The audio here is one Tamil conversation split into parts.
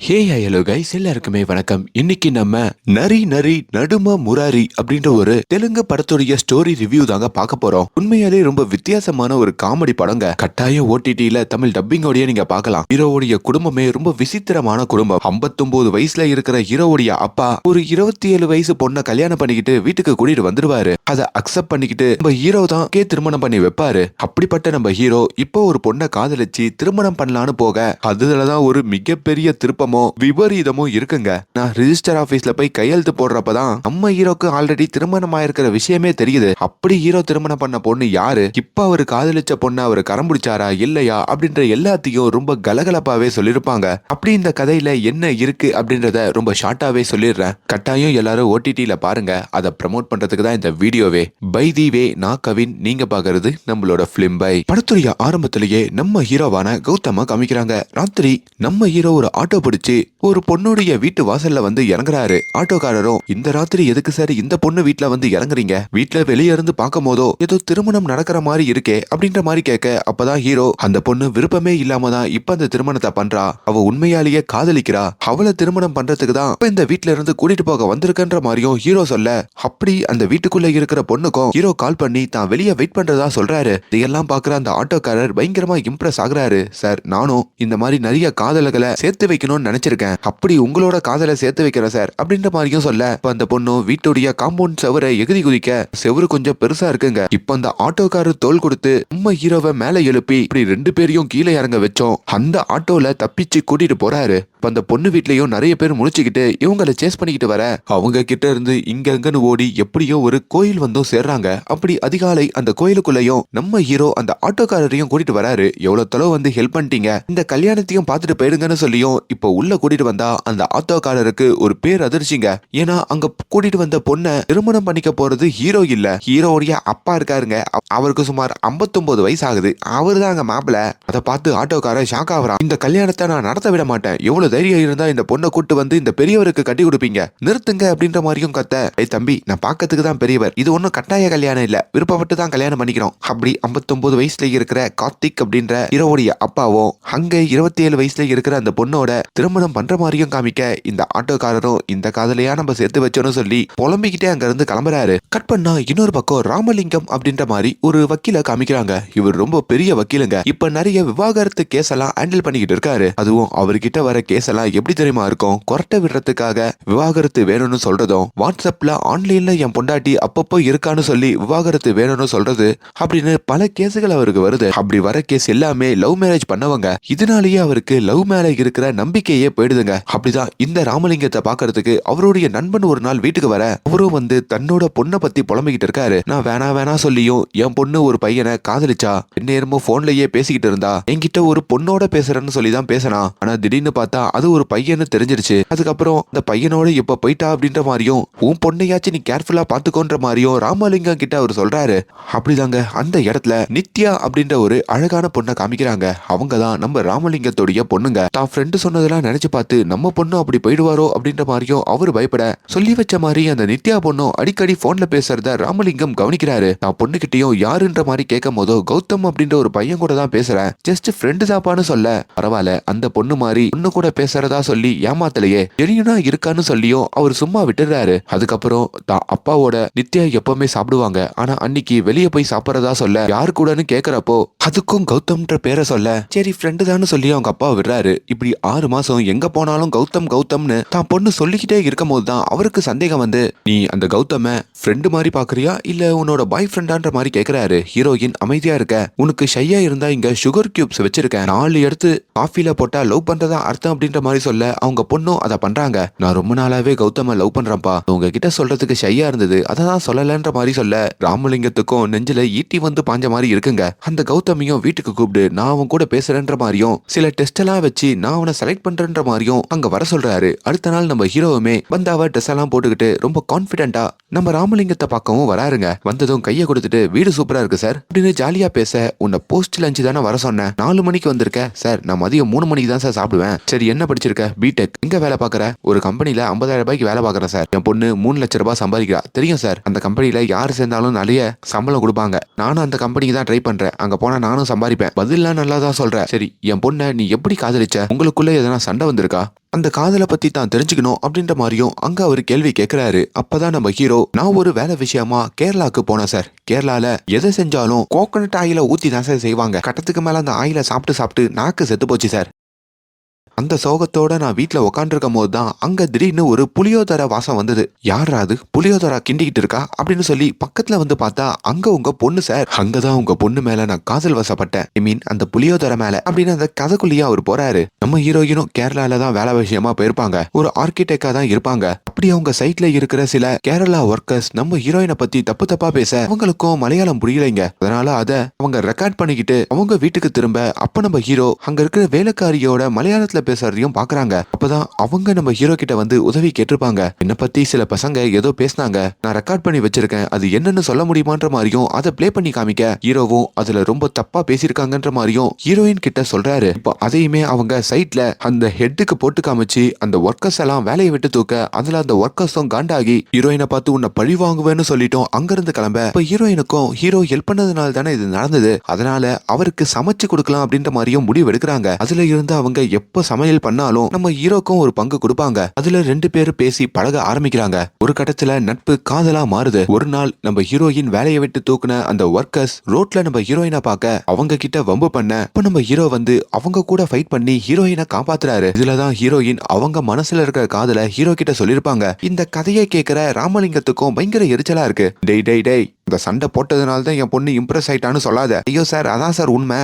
ஹே ஹலோ கைஸ், எல்லாருக்குமே வணக்கம். இன்னைக்கு நம்ம நரி நரி நடும முராரி அப்படின்ற ஒரு தெலுங்கு படத்துடைய ஸ்டோரி ரிவ்யூ தாங்க பார்க்க போறோம். உண்மையாலே ரொம்ப வித்தியாசமான ஒரு காமெடி படங்க. கட்டாயம் ஓடிடில தமிழ் டப்பிங்கோடய நீங்க பார்க்கலாம். ஹீரோவுடைய குடும்பமே ரொம்ப விசித்திரமான குடும்பம். 59 வயசுல இருக்கிற ஹீரோவுடைய அப்பா ஒரு 27 வயசு பொண்ணை கல்யாணம் பண்ணிக்கிட்டு வீட்டுக்கு கூட்டிட்டு வந்துருவாரு. அதை அக்செப்ட் பண்ணிக்கிட்டு நம்ம ஹீரோ தான் திருமணம் பண்ணி வைப்பாரு. அப்படிப்பட்ட நம்ம ஹீரோ இப்போ ஒரு பொண்ணை காதலிச்சு திருமணம் பண்ணலான்னு போக அதுலதான் ஒரு மிகப்பெரிய திருப்பம் விபரீதமும் இருக்குங்க. நான் ரிஜிஸ்டர் ஆபீஸ்ல போய் கையெழுத்து போடுறப்பதான் நம்ம ஹீரோக்கு ஆல்ரெடி திருமணம் ஆயிருக்கிற விஷயமே தெரியுது. அப்படி ஹீரோ திருமணம் பண்ண பொண்ணு யாரு, இப்ப அவரு காதலிச்ச பொண்ணு அவரு கரம்பிடிச்சாரா இல்லையா அப்படின்ற எல்லாத்தையும் ரொம்ப கலகலப்பாவே சொல்லிருப்பாங்க. அப்படி இந்த கதையில என்ன இருக்கு அப்படின்றத ரொம்ப ஷார்ட்டாவே சொல்லிடுறேன். கட்டாயம் எல்லாரும் ஓடிடில பாருங்க. அதை ப்ரமோட் பண்றதுக்கு தான் இந்த வீடியோவே. பை தி வே, நான் கவின், நீங்க பாக்குறது நம்மளோட பிலிம் பை. படத்துடைய ஆரம்பத்திலேயே நம்ம ஹீரோவான கௌதம காமிக்கிறாங்க. ராத்திரி நம்ம ஹீரோ ஒரு ஆட்டோ பிடிச்சு ஒரு பொண்ணுடைய வீட்டு வாசல்ல வந்து இறங்குறாரு. ஆட்டோக்காரரும், இந்த ராத்திரி எதுக்கு சார் இந்த பொண்ணு வீட்டுல வந்து இறங்குறீங்க? வீட்டுல வெளியே இருந்து பார்க்கும் போதோ ஏதோ திருமணம் நடக்கிற மாதிரி இருக்கே அப்படின்ற மாதிரி கேட்க, அப்பதான் ஹீரோ, அந்த பொண்ணு விருப்பமே இல்லாம தான் இப்ப அந்த திருமணத்தை பண்றா. அவ உண்மையாலேயே காதலிக்கிறா. அவளை திருமணம் பண்றதுக்கு தான் இப்ப இந்த வீட்டுல இருந்து கூட்டிட்டு போக வந்திருக்கன்ற மாதிரியும் ஹீரோ சொல்ல, அப்படி அந்த வீட்டுக்குள்ள இருக்கிற பொண்ணுக்கும் ஹீரோ கால் பண்ணி தான் வெளியே வெயிட் பண்றதா சொல்றாரு. இதையெல்லாம் பாக்குற அந்த ஆட்டோக்காரர் பயங்கரமா இம்ப்ரெஸ் ஆகுறாரு. சார், நானும் இந்த மாதிரி நிறைய காதல்களை சேர்த்து வைக்கணும்னு நினைச்சிருக்கேன். அப்படி உங்களோட காதலை சேர்த்து வைக்கிறேன் சார் அப்படின்ற மாதிரியும் சொல்ல, அந்த பொண்ணு வீட்டுடைய காம்பவுண்ட் செவரை எகுதி குதிக்க, செவரு கொஞ்சம் பெருசா இருக்குங்க. இப்ப அந்த ஆட்டோக்காரர் தோல் கொடுத்து நம்ம ஹீரோவை மேல எழுப்பி இப்படி ரெண்டு பேரையும் கீழே இறங்க வச்சோம். அந்த ஆட்டோல தப்பிச்சு கூட்டிட்டு போறாரு. அந்த பொண்ணு வீட்லயும் நிறைய பேர் முழிச்சுக்கிட்டு இவங்களை சேஸ் பண்ணிக்கிட்டு வர, அவங்க கிட்ட இருந்து இங்கன்னு ஓடி எப்படியோ ஒரு கோயில் வந்தும் சேர்றாங்க. அப்படி அதிகாலை அந்த கோயிலுக்குள்ளயும் நம்ம ஹீரோ அந்த ஆட்டோக்காரரையும் கூட்டிட்டு வராரு. எவ்வளவு தொலைவு வந்து ஹெல்ப் பண்ணிட்டீங்க, இந்த கல்யாணத்தையும் பார்த்துட்டு போயிடுங்கன்னு சொல்லியும் இப்போ உள்ள கூட்டிட்டு வந்தா அந்த ஆட்டோக்காரருக்கு ஒரு பேர் அதிர்ச்சிங்க. ஏன்னா அங்க கூட்டிட்டு வந்த பொண்ணை திருமணம் பண்ணிக்க போறது ஹீரோ இல்ல, ஹீரோடைய அப்பா இருக்காருங்க. அவருக்கு சுமார் 59 வயசு ஆகுது. அவரு தான் அங்க மாப்பிள. அதை பார்த்து ஆட்டோக்காரர் ஷாக் ஆகுறான். இந்த கல்யாணத்தை நான் நடத்த விட மாட்டேன். எவ்வளவு தைரியம் இருந்தா இந்த பொண்ணை கூட்டு வந்து இந்த பெரியவருக்கு கட்டி கொடுப்பீங்க, நிறுத்துங்க அப்படின்ற மாதிரியும் கத்த. ஏய் தம்பி, நான் பார்க்கறதுக்கு தான் பெரியவர், இது ஒன்னும் கட்டாய கல்யாணம் இல்ல, விருப்பப்பட்டு தான் கல்யாணம் பண்ணிக்கிறோம். அப்படி 59 வயசுல இருக்கிற கார்த்திக் அப்படின்ற ஹீரோவுடைய அப்பாவும் அங்க 27 வயசுல இருக்கிற அந்த பொண்ணோட திருமணம் பண்ற மாதிரியும் காமிக்க, இந்த ஆட்டோக்காரரும் இந்த காதலையா நம்ம சேர்த்து வச்சோன்னு சொல்லி புலம்பிக்கிட்டே அங்க இருந்து கிளம்புறாரு. கட் பண்ணா இன்னொரு பக்கம் ராமலிங்கம் அப்படின்ற மாதிரி ஒரு வக்கீல காமிக்கிறாங்க. இவர் ரொம்ப பெரிய வக்கீலுங்க. இப்ப நிறைய விவாகரத்து கேஸ் எல்லாம் ஹேண்டில் பண்ணிக்கிட்டு இருக்காரு. அதுவும் அவர்கிட்ட வர கேஸ் எல்லாம் எப்படி தெரியுமா இருக்கும், கொரட்டை விடுறதுக்காக விவாகரத்து வேணும்னு சொல்றதும், வாட்ஸ்அப்ல ஆன்லைன்ல என் பொண்டாட்டி அப்பப்போ இருக்கான்னு சொல்லி விவாகரத்து வேணும்னு சொல்றது, அப்படின்னு பல கேஸுகள் அவருக்கு வருது. அப்படி வர கேஸ் எல்லாமே லவ் மேரேஜ் பண்ணவங்க. இதனாலேயே அவருக்கு லவ் மேல இருக்கிற நம்பிக்கையே போயிடுதுங்க. அப்படிதான் இந்த ராமலிங்கத்தை பாக்குறதுக்கு அவருடைய நண்பன் ஒரு நாள் வீட்டுக்கு வர, அவரும் வந்து தன்னோட பொண்ணை பத்தி புலம்பிக்கிட்டு இருக்காரு. நான் வேணா சொல்லியும் என் பொண்ணு ஒரு பையனை காதலிச்சா, நேரமும் போன்லயே பேசிக்கிட்டு இருந்தா, என்கிட்ட ஒரு பொண்ணோட பேசுறேன்னு சொல்லி தான் பேசினா. ஆனா திடீர்னு பார்த்தா அது ஒரு பையன்னு தெரிஞ்சிருச்சு. அதுக்கப்புறம் அந்த பையனோட இப்ப போயிட்டா அப்படின்ற மாதிரியும், உன் பொண்ணையாச்சும் நீ கேர்ஃபுல்லா பாத்துக்கோன்ற மாதிரியும் ராமலிங்கம் கிட்ட அவர் சொல்றாரு. அப்படிதாங்க அந்த இடத்துல நித்யா அப்படின்ற ஒரு அழகான பொண்ணை காமிக்கிறாங்க. அவங்க தான் நம்ம ராமலிங்கத்தோடைய பொண்ணுங்க. தான் ஃப்ரெண்டு சொன்னதெல்லாம் நினைச்சு பார்த்து நம்ம பொண்ணு அப்படி போயிடுவாரோ அப்படின்ற மாதிரியும் அவரு பயப்பட, சொல்லி வச்ச மாதிரி அந்த நித்யா பொண்ணும் அடிக்கடி போன்ல பேசுறத ராமலிங்கம் கவனிக்கிறாரு. நான் பொண்ணுகிட்டையும் யாருன்ற மாதிரி கேட்கும் போதோ, கௌதம் அப்படின்ற ஒரு பையன் கூட தான் பேசுறேன், ஜஸ்ட் ஃப்ரெண்டு தாப்பான்னு சொல்ல, பரவாயில்ல அந்த பொண்ணு மாதிரி பொண்ணு கூட பேசுறதா சொல்லி ஏமாத்தலையே, ஜெனியூனா இருக்கான்னு சொல்லியும் அவர் சும்மா விட்டுறாரு. அதுக்கப்புறம் தான் அப்பாவோட நித்யா எப்பவுமே சாப்பிடுவாங்க. ஆனா அன்னைக்கு வெளியே போய் சாப்பிடறதா சொல்ல, யாரு கூடன்னு கேக்குறப்போ அதுக்கும் கௌதம்ன்ற பேரை சொல்ல, சரி ஃப்ரெண்டு தான் சொல்லி அவங்க அப்பா விடுறாரு. இப்படி 6 மாசம் எங்க போனாலும் கௌதம் கௌதம்னு தான் பொண்ணு சொல்லிக்கிட்டே இருக்கும் போதுதான் அவருக்கு சந்தேகம் வந்து, நீ அந்த கௌதம ஃப்ரெண்டு மாதிரி பாக்குறியா இல்ல உன்னோட பாய் ஃப்ரெண்டான்ற மாதிரி கேக்குறாரு. ஹீரோயின் அமைதியா இருக்க, உனக்கு ஷையா இருந்தா இங்க சுகர் கியூப்ஸ் வச்சிருக்கேன், 4 எடுத்து காஃபில போட்டா லவ் பண்றதா அர்த்தம் அப்படின்ற மாதிரி சொல்ல, அவங்க பொண்ணும் அதை பண்றாங்க. நான் ரொம்ப நாளாவே கௌதம லவ் பண்றேன்ப்பா, உங்ககிட்ட சொல்றதுக்கு ஷையா இருந்தது, அதான் சொல்லலன்ற மாதிரி சொல்ல, ராமலிங்கத்துக்கும் நெஞ்சில ஈட்டி வந்து பாஞ்ச மாதிரி இருக்குங்க. அந்த கௌதமியும் வீட்டுக்கு கூப்பிட்டு நான் அவன் கூட பேசுறேன்ற மாதிரியும் சில டெஸ்ட் எல்லாம் வச்சு நான் அவனை செலக்ட் பண்றேன்ற மாதிரியும் அங்க வர சொல்றாரு. அடுத்த நாள் நம்ம ஹீரோவுமே வந்தாவ ட்ரெஸ் எல்லாம் போட்டுக்கிட்டு ரொம்ப கான்பிடென்டா நம்ம ராமலிங்கத்தை பார்க்கவும் வராருங்க. வந்ததும் கையை கொடுத்துட்டு, வீடு சூப்பரா இருக்கு சார் அப்படின்னு ஜாலியா பேச, உன்னை போஸ்ட் லஞ்ச் தானே வர சொன்னேன், 4 மணிக்கு வந்திருக்க சார், நான் மதியம் 3 மணிக்கு தான் சார் சாப்பிடுவேன். சரி என்ன படிச்சிருக்க? பிடெக். எங்க வேலை பாக்குற? ஒரு கம்பெனில 50,000 ரூபாய்க்கு வேலை பாக்குறேன் சார். என் பொண்ணு 3 லட்சம் ரூபாய் சம்பாதிக்கிறா. தெரியும் சார், அந்த கம்பெனில யாரு சேர்ந்தாலும் நிறைய சம்பளம் கொடுப்பாங்க. நானும் அந்த கம்பெனிக்கு தான் ட்ரை பண்றேன். அங்க போனா நானும் சம்பாதிப்பேன். பதிலாம் நல்லா தான் சொல்ற. சரி என் பொண்ணை நீ எப்படி காதலிச்ச? உங்களுக்குள்ள எதனா சண்டை வந்திருக்கா, அந்த காதலை பத்தி தான் தெரிஞ்சுக்கணும் அப்படின்ற மாதிரியும் அங்க அவர் கேள்வி கேட்கிறாரு. அப்பதான் நம்ம ஹீரோ, நான் ஒரு வேலை விஷயமா கேரளாக்கு போனேன் சார். கேரளால எதை செஞ்சாலும் கோகனட் ஆயில ஊத்தி தான் சார் செய்வாங்க. கட்டத்துக்கு மேல அந்த ஆயில சாப்பிட்டு சாப்பிட்டு நாக்கு செத்து போச்சு சார். அந்த சோகத்தோட நான் வீட்ல உட்காந்துருக்கும் போது தான் அங்க திடீர்னு ஒரு புளியோதரை வாசம் வந்தது. யாரா அது புளியோதரா கிண்டிக்கிட்டு இருக்கா அப்படின்னு சொல்லி பக்கத்துல வந்து பார்த்தா அங்க உங்க பொண்ணு சார். அங்கதான் உங்க பொண்ணு மேல நான் காதல் வசப்பட்டேன். ஐ மீன் அந்த புளியோதரை மேல அப்படின்னு அந்த கதைக்குள்ளேயே அவர் போறாரு. நம்ம ஹீரோயினும் கேரளால தான் வேலை விஷயமா போயிருப்பாங்க. ஒரு ஆர்கிடெக்டா தான் இருப்பாங்க. அப்படி அவங்க சைட்ல இருக்கிற சில கேரளா ஒர்க்கர்ஸ் நம்ம ஹீரோயினை பத்தி தப்பு தப்பா பேச அவங்களுக்கும் மலையாளம் புரியலைங்க. அதனால அத அவங்க ரெக்கார்ட் பண்ணிக்கிட்டு அவங்க வீட்டுக்கு திரும்ப அப்ப நம்ம ஹீரோ அங்க இருக்கிற வேலைக்காரியோட மலையாளத்துல பேசுறதையும் பாக்குறாங்க. அப்பதான் அவங்க நம்ம ஹீரோ கிட்ட வந்து உதவி கேட்டிருப்பாங்க. என்ன பத்தி சில பசங்க ஏதோ பேசினாங்க, நான் ரெக்கார்ட் பண்ணி வச்சிருக்கேன், அது என்னன்னு சொல்ல முடியுமான்ற மாதிரியும் அதை பிளே பண்ணி காமிக்க ஹீரோவும் அதுல ரொம்ப தப்பா பேசியிருக்காங்கன்ற மாதிரியும் ஹீரோயின் கிட்ட சொல்றாரு. இப்போ அதையுமே அவங்க சைட்ல அந்த ஹெட்டுக்கு போட்டு காமிச்சு அந்த ஒர்க்கர்ஸ் எல்லாம் வேலையை விட்டு தூக்க அதுல அந்த ஒர்க்கர்ஸும் காண்டாகி ஹீரோயினை பார்த்து உன்னை பழி வாங்குவேன்னு சொல்லிட்டோம் அங்கிருந்து கிளம்ப. இப்ப ஹீரோயினுக்கும் ஹீரோ ஹெல்ப் பண்ணதுனால தானே இது நடந்தது, அதனால அவருக்கு சமைச்சு கொடுக்கலாம் அப்படின்ற மாதிரியும் முடிவு எடுக்கிறாங்க. அதுல இருந்து அவங்க எப்ப சமையல் பண்ணாலும் நம்ம ஹீரோக்கும் ஒரு பங்கு கொடுப்பாங்க. அதுல 2 பேரும் பேசி பழக ஆரம்பிக்கிறாங்க. ஒரு கட்டத்துல நட்பு காதலா மாறுது. ஒரு நாள் நம்ம ஹீரோயின் வேலையை விட்டு தூக்குன அந்த ஒர்க்கர்ஸ் ரோட்ல நம்ம ஹீரோயினை பார்க்க அவங்க கிட்ட வம்பு பண்ண இப்ப நம்ம ஹீரோ வந்து அவங்க கூட ஃபைட் பண்ணி ஹீரோயினை காப்பாத்துறாரு. இதுலதான் ஹீரோயின் அவங்க மனசுல இருக்கிற காதல ஹீரோ கிட்ட சொல்லிருப்பாங்க. இந்த கதையை கேட்கிற ராமலிங்கத்துக்கும் பயங்கர எரிச்சலா இருக்கு. டேய் டேய் டேய், இந்த சண்டை போட்டதுனால தான் என் பொண்ணு இம்ப்ரெஸ் ஆயிட்டான்னு சொல்லாத. ஐயோ சார், அதான் சார் உண்மை.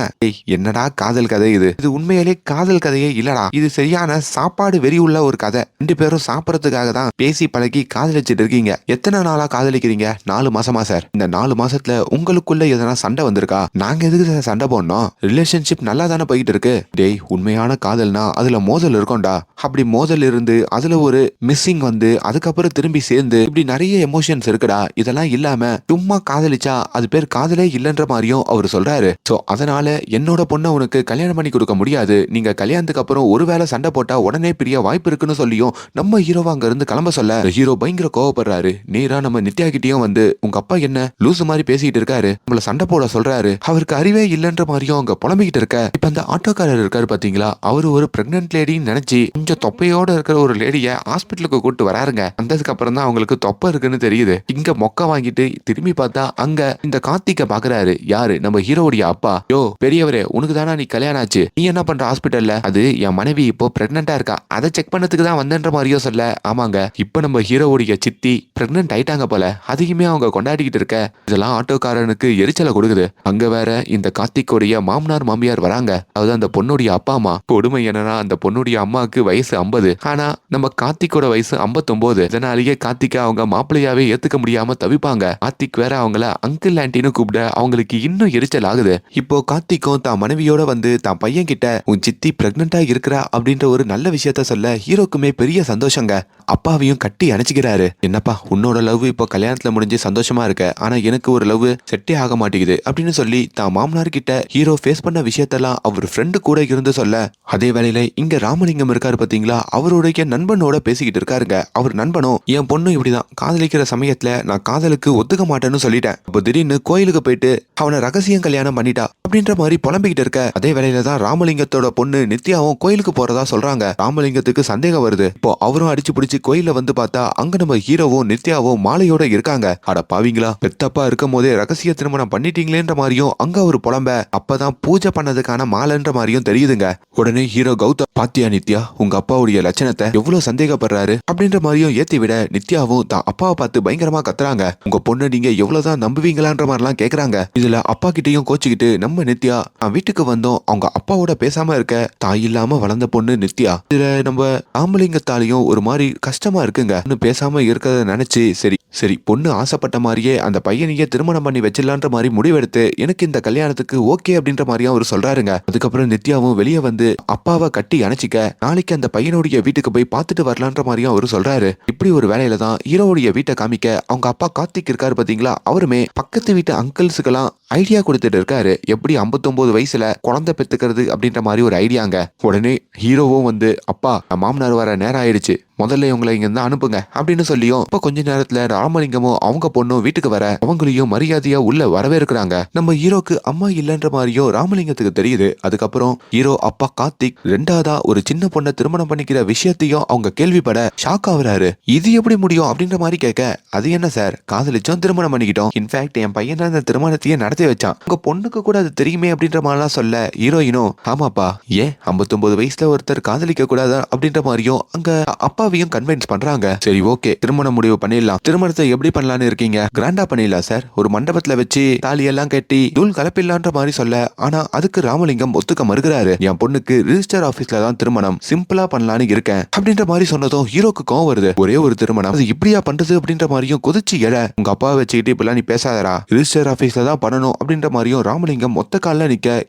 என்னடா காதல் கதை இது? இது உண்மையிலே காதல் கதையே இல்லடா, இது சரியான சாப்பாடு வெறி உள்ள ஒரு கதை. 2 பேரும் சாப்பிடறதுக்காக தான் பேசி பழகி காதலிச்சிட்டு இருக்கீங்க. எத்தனை நாளா காதலிக்கிறீங்க? 4 மாசமா சார். இந்த 4 மாசத்துல உங்களுக்குள்ள எதனா சண்டை வந்திருக்கா? நாங்க எதுக்கு சார் சண்டை போடணும்? ரிலேஷன்ஷிப் நல்லா தானே போயிட்டு இருக்கு. டேய், உண்மையான காதல்னா அதுல மோதல் இருக்கும்டா. அப்படி மோதல் இருந்து அதுல ஒரு மிஸ்ஸிங் வந்து அதுக்கப்புறம் திரும்பி சேர்ந்து இப்படி நிறைய எமோஷன்ஸ் இருக்குடா. இதெல்லாம் இல்லாம சும்மா காதலிச்சா அது பேர் காதலே இல்லைன்ற மாதிரியும் அவர் சொல்றாரு. சோ அதனால என்னோட பொண்ணை உனக்கு கல்யாணம் பண்ணி கொடுக்க முடியாது. நீங்க கல்யாணத்துக்கு அப்புறம் ஒருவேளை சண்டை போட்டா உடனே பிரிய வாய்ப்பு இருக்குன்னு சொல்லியும் நம்ம ஹீரோவா அங்க இருந்து கிளம்ப சொல்ல ஹீரோ பயங்கர கோவப்படுறாரு. நேரா நம்ம நித்யா கிட்டயும் வந்து உங்க அப்பா என்ன லூசு மாதிரி பேசிட்டு இருக்காரு, நம்மள சண்டை போட சொல்றாரு, அவருக்கு அறிவே இல்லைன்ற மாதிரியும் அங்க புலம்பிக்கிட்டு இருக்க. இப்ப அந்த ஆட்டோக்காரர் இருக்காரு பாத்தீங்களா, அவரு ஒரு பிரெக்னன்ட் லேடின்னு நினைச்சு கொஞ்சம் தொப்பையோட இருக்கிற ஒரு லேடிய ஹாஸ்பிட்டலுக்கு கூட்டு வராருங்க. வந்ததுக்கு அப்புறம் தான் அவங்களுக்கு தொப்பை இருக்குன்னு தெரியுது. இங்க மொக்க வாங்கிட்டு திரும்பி பார்த்தா அங்க இந்த கார்த்திக்க பாக்குறாரு. யாரு? நம்ம ஹீரோடைய அப்பா. யோ பெரியவரே, உனக்கு தானா நீ கல்யாணம் ஆச்சு, நீ என்ன பண்ற ஹாஸ்பிட்டல்ல? அது என் மனைவி இப்போ பிரெக்னண்டா இருக்கா, அதை செக் பண்ணதுக்கு தான் வந்தேன்ற மாதிரியோ சொல்ல. ஆமாங்க, இப்ப நம்ம ஹீரோவுடைய சித்தி பிரெக்னன்ட் ஆயிட்டாங்க போல, அதையுமே அவங்க கொண்டாடிக்கிட்டு இருக்க. இதெல்லாம் ஆட்டோக்காரனுக்கு எரிச்சலை கொடுக்குது. அங்க வேற இந்த கார்த்திகோடைய மாமனார் மாமியார் வராங்க. அதாவது அந்த பொண்ணுடைய அப்பா அம்மா. கொடுமை என்னன்னா அந்த பொண்ணுடைய அம்மாவுக்கு வயசு 50, ஆனா நம்ம கார்த்திகோட வயசு 59. இதனாலேயே கார்த்திகா அவங்க மாப்பிள்ளையாவே ஏத்துக்க முடியாம தவிப்பாங்க. கார்த்திக் வேற அவங்கள அங்கிள் ஆண்டின்னு கூப்பிட அவங்களுக்கு இன்னும் எரிச்சல் ஆகுது. இப்போ கார்த்திக்கும் தான் மனைவியோட வந்து தான் பையன் கிட்ட உன் சித்தி பிரெக்னண்டா இருக்கிறா அப்படின்ற ஒரு நல்ல விஷயத்த சொல்ல ஹீரோக்குமே பெரிய சந்தோஷங்க. அப்பாவையும் கட்டி அணைச்சிக்கிறாரு. என்னப்பா உன்னோட லவ் இப்போ கல்யாணத்துல முடிஞ்சு சந்தோஷமா இருக்க, ஆனா எனக்கு ஒரு லவ் செட்டே ஆக மாட்டேங்குது அப்படின்னு சொல்லி தான் மாமனார் கிட்ட ஹீரோ ஃபேஸ் பண்ண விஷயத்தெல்லாம் அவர் ஃப்ரெண்டு கூட இருந்து சொல்ல, அதே வேளையில இங்க ராமலிங்கம் இருக்காரு பாத்தீங்களா, அவருடைய நண்பனோட பேசிக்கிட்டு இருக்காருங்க. அவர் நண்பனும் என் பொண்ணு இப்படிதான் காதலிக்கிற சமயத்துல நான் காதலுக்கு ஒத்துக்க மாட்டேன்னு சொல்லிட்டேன், அப்போ திடீர்னு கோயிலுக்கு போயிட்டு அவனை ரகசியம் கல்யாணம் பண்ணிட்டா அப்படின்ற மாதிரி புலம்பிக்கிட்டு இருக்க. அதே வேளையில தான் ராமலிங்கத்தோட பொண்ணு நித்யாவும் கோயிலுக்கு போறதா சொல்றாங்க. ராமலிங்கத்துக்கு சந்தேகம் வருது. இப்போ அவரும் அடிச்சு பிடிச்சு கோயில வந்து பார்த்தா அங்க நம்ம ஹீரோவும் நித்யாவும் மாலையோட இருக்காங்க. அட பாவீங்களா, பெத்தப்பா இருக்கும் போதே ரகசிய திருமணம் பண்ணிட்டீங்களேன்ற மாதிரியும் அங்க ஒரு புலம்ப. அப்பதான் பூஜை பண்ணதுக்கான மாலைன்ற மாதிரியும் தெரியுதுங்க. உடனே ஹீரோ கௌதம், பாத்தியா நித்யா உங்க அப்பாவுடைய லட்சணத்தை எவ்வளவு சந்தேகப்படுறாரு அப்படின்ற மாதிரியும் ஏத்தி விட நித்யாவும் தான் அப்பாவை பார்த்து பயங்கரமா கத்துறாங்க. உங்க பொண்ணு நீங்க எவ்வளவுதான் நம்புவீங்களான்ற மாதிரிலாம் கேக்குறாங்க. இதுல அப்பா கிட்டையும் கோச்சுக்கிட்டு நம்ம நித்யா வீட்டுக்கு வந்தோம், அவங்க அப்பாவோட பேசாம இருக்க தாய் இல்லாம வளர்ந்த பொண்ணு நித்யா. இதுல நம்ம ராமலிங்கத்தாலையும் ஒரு மாதிரி கஷ்டமா இருக்குங்க. பேசாம இருக்கிறத நினைச்சு சரி பொண்ணு ஆசைப்பட்ட மாதிரியே அந்த பையனையே திருமணம் பண்ணி வச்சிடலான்ற மாதிரி முடிவெடுத்து எனக்கு இந்த கல்யாணத்துக்கு ஓகே அப்படின்ற மாதிரியும் அவர் சொல்றாருங்க. அதுக்கப்புறம் நித்யாவும் வெளியே வந்து அப்பாவை கட்டி அணைச்சிக்க நாளைக்கு அந்த பையனுடைய வீட்டுக்கு போய் பார்த்துட்டு வரலான்ற மாதிரியும் அவர் சொல்றாரு. இப்படி ஒரு வேலையில தான் ஹீரோவுடைய வீட்டை காமிக்க அவங்க அப்பா கார்த்திக் இருக்காரு பாத்தீங்களா, அவருமே பக்கத்து வீட்டு அங்கிள்ஸுக்கெல்லாம் ஐடியா கொடுத்துட்டு இருக்காரு. எப்படி 59 வயசுல குழந்தை பெத்துக்கிறது அப்படின்ற மாதிரி ஒரு ஐடியாங்க. உடனே ஹீரோவும் வந்து அப்பா மாமனார் வர நேரம் ஆயிடுச்சு, முதல்ல இவங்களை இங்க இருந்து அனுப்புங்க அப்படின்னு சொல்லியும் இப்ப கொஞ்ச நேரத்துல ராமலிங்கமும் அவங்க பொண்ணும் வீட்டுக்கு வர அவங்களையும் மரியாதையா உள்ள வரவேற்கிறாங்க. நம்ம ஹீரோக்கு அம்மா இல்லன்ற மாதிரியும் ராமலிங்கத்துக்கு தெரியுது. அதுக்கப்புறம் ஹீரோ அப்பா கார்த்திக் ரெண்டாவதா ஒரு சின்ன பொண்ணை திருமணம் பண்ணிக்கிற விஷயத்தையும் அவங்க கேள்விப்பட ஷாக் ஆகுறாரு. இது எப்படி முடியும் அப்படின்ற மாதிரி கேட்க, அது என்ன சார், காதலிச்சோம் திருமணம் பண்ணிக்கிட்டோம், இன்ஃபேக்ட் என் பையன் அந்த திருமணத்தையே நடத்தி வச்சான், உங்க பொண்ணுக்கு கூட அது தெரியுமே அப்படின்ற மாதிரிலாம் சொல்ல ஹீரோயினும் ஆமாப்பா ஏன் 59 வயசுல ஒருத்தர் காதலிக்க கூடாதா அப்படின்ற மாதிரியும் அங்க அப்பாவையும் கன்வின்ஸ் பண்றாங்க. சரி ஓகே திருமண முடிவு பண்ணிடலாம், திருமணத்தை எப்படி பண்ணலான்னு இருக்கீங்க, கிராண்டா பண்ணிடலாம் சார், ஒரு மண்டபத்துல வச்சு தாலியெல்லாம் கட்டி தூள் கலப்பிடலான்ற மாதிரி சொல்ல, ஆனா அதுக்கு ராமலிங்கம் ஒத்துக்க மறுக்கிறாரு. என் பொண்ணுக்கு ரிஜிஸ்டர் ஆபீஸ்ல தான் திருமணம், சிம்பிளா பண்ணலான்னு இருக்கேன் அப்படின்ற மாதிரி சொன்னதும் ஹீரோக்கு கோவம் வருது. ஒரே ஒரு திருமணம் அது இப்படியா பண்றது அப்படின்ற மாதிரியும் கொதிச்சு எழ, உங்க அப்பா வச்சுக்கிட்டு இப்பெல்லாம் நீ பேசாதரா, ரிஜிஸ்டர் ஆபீஸ்ல தான் பண்ணணும் அப்படின்ற மாதிரியும் ராமலிங்கம் மொத்த கால்ல நிக்க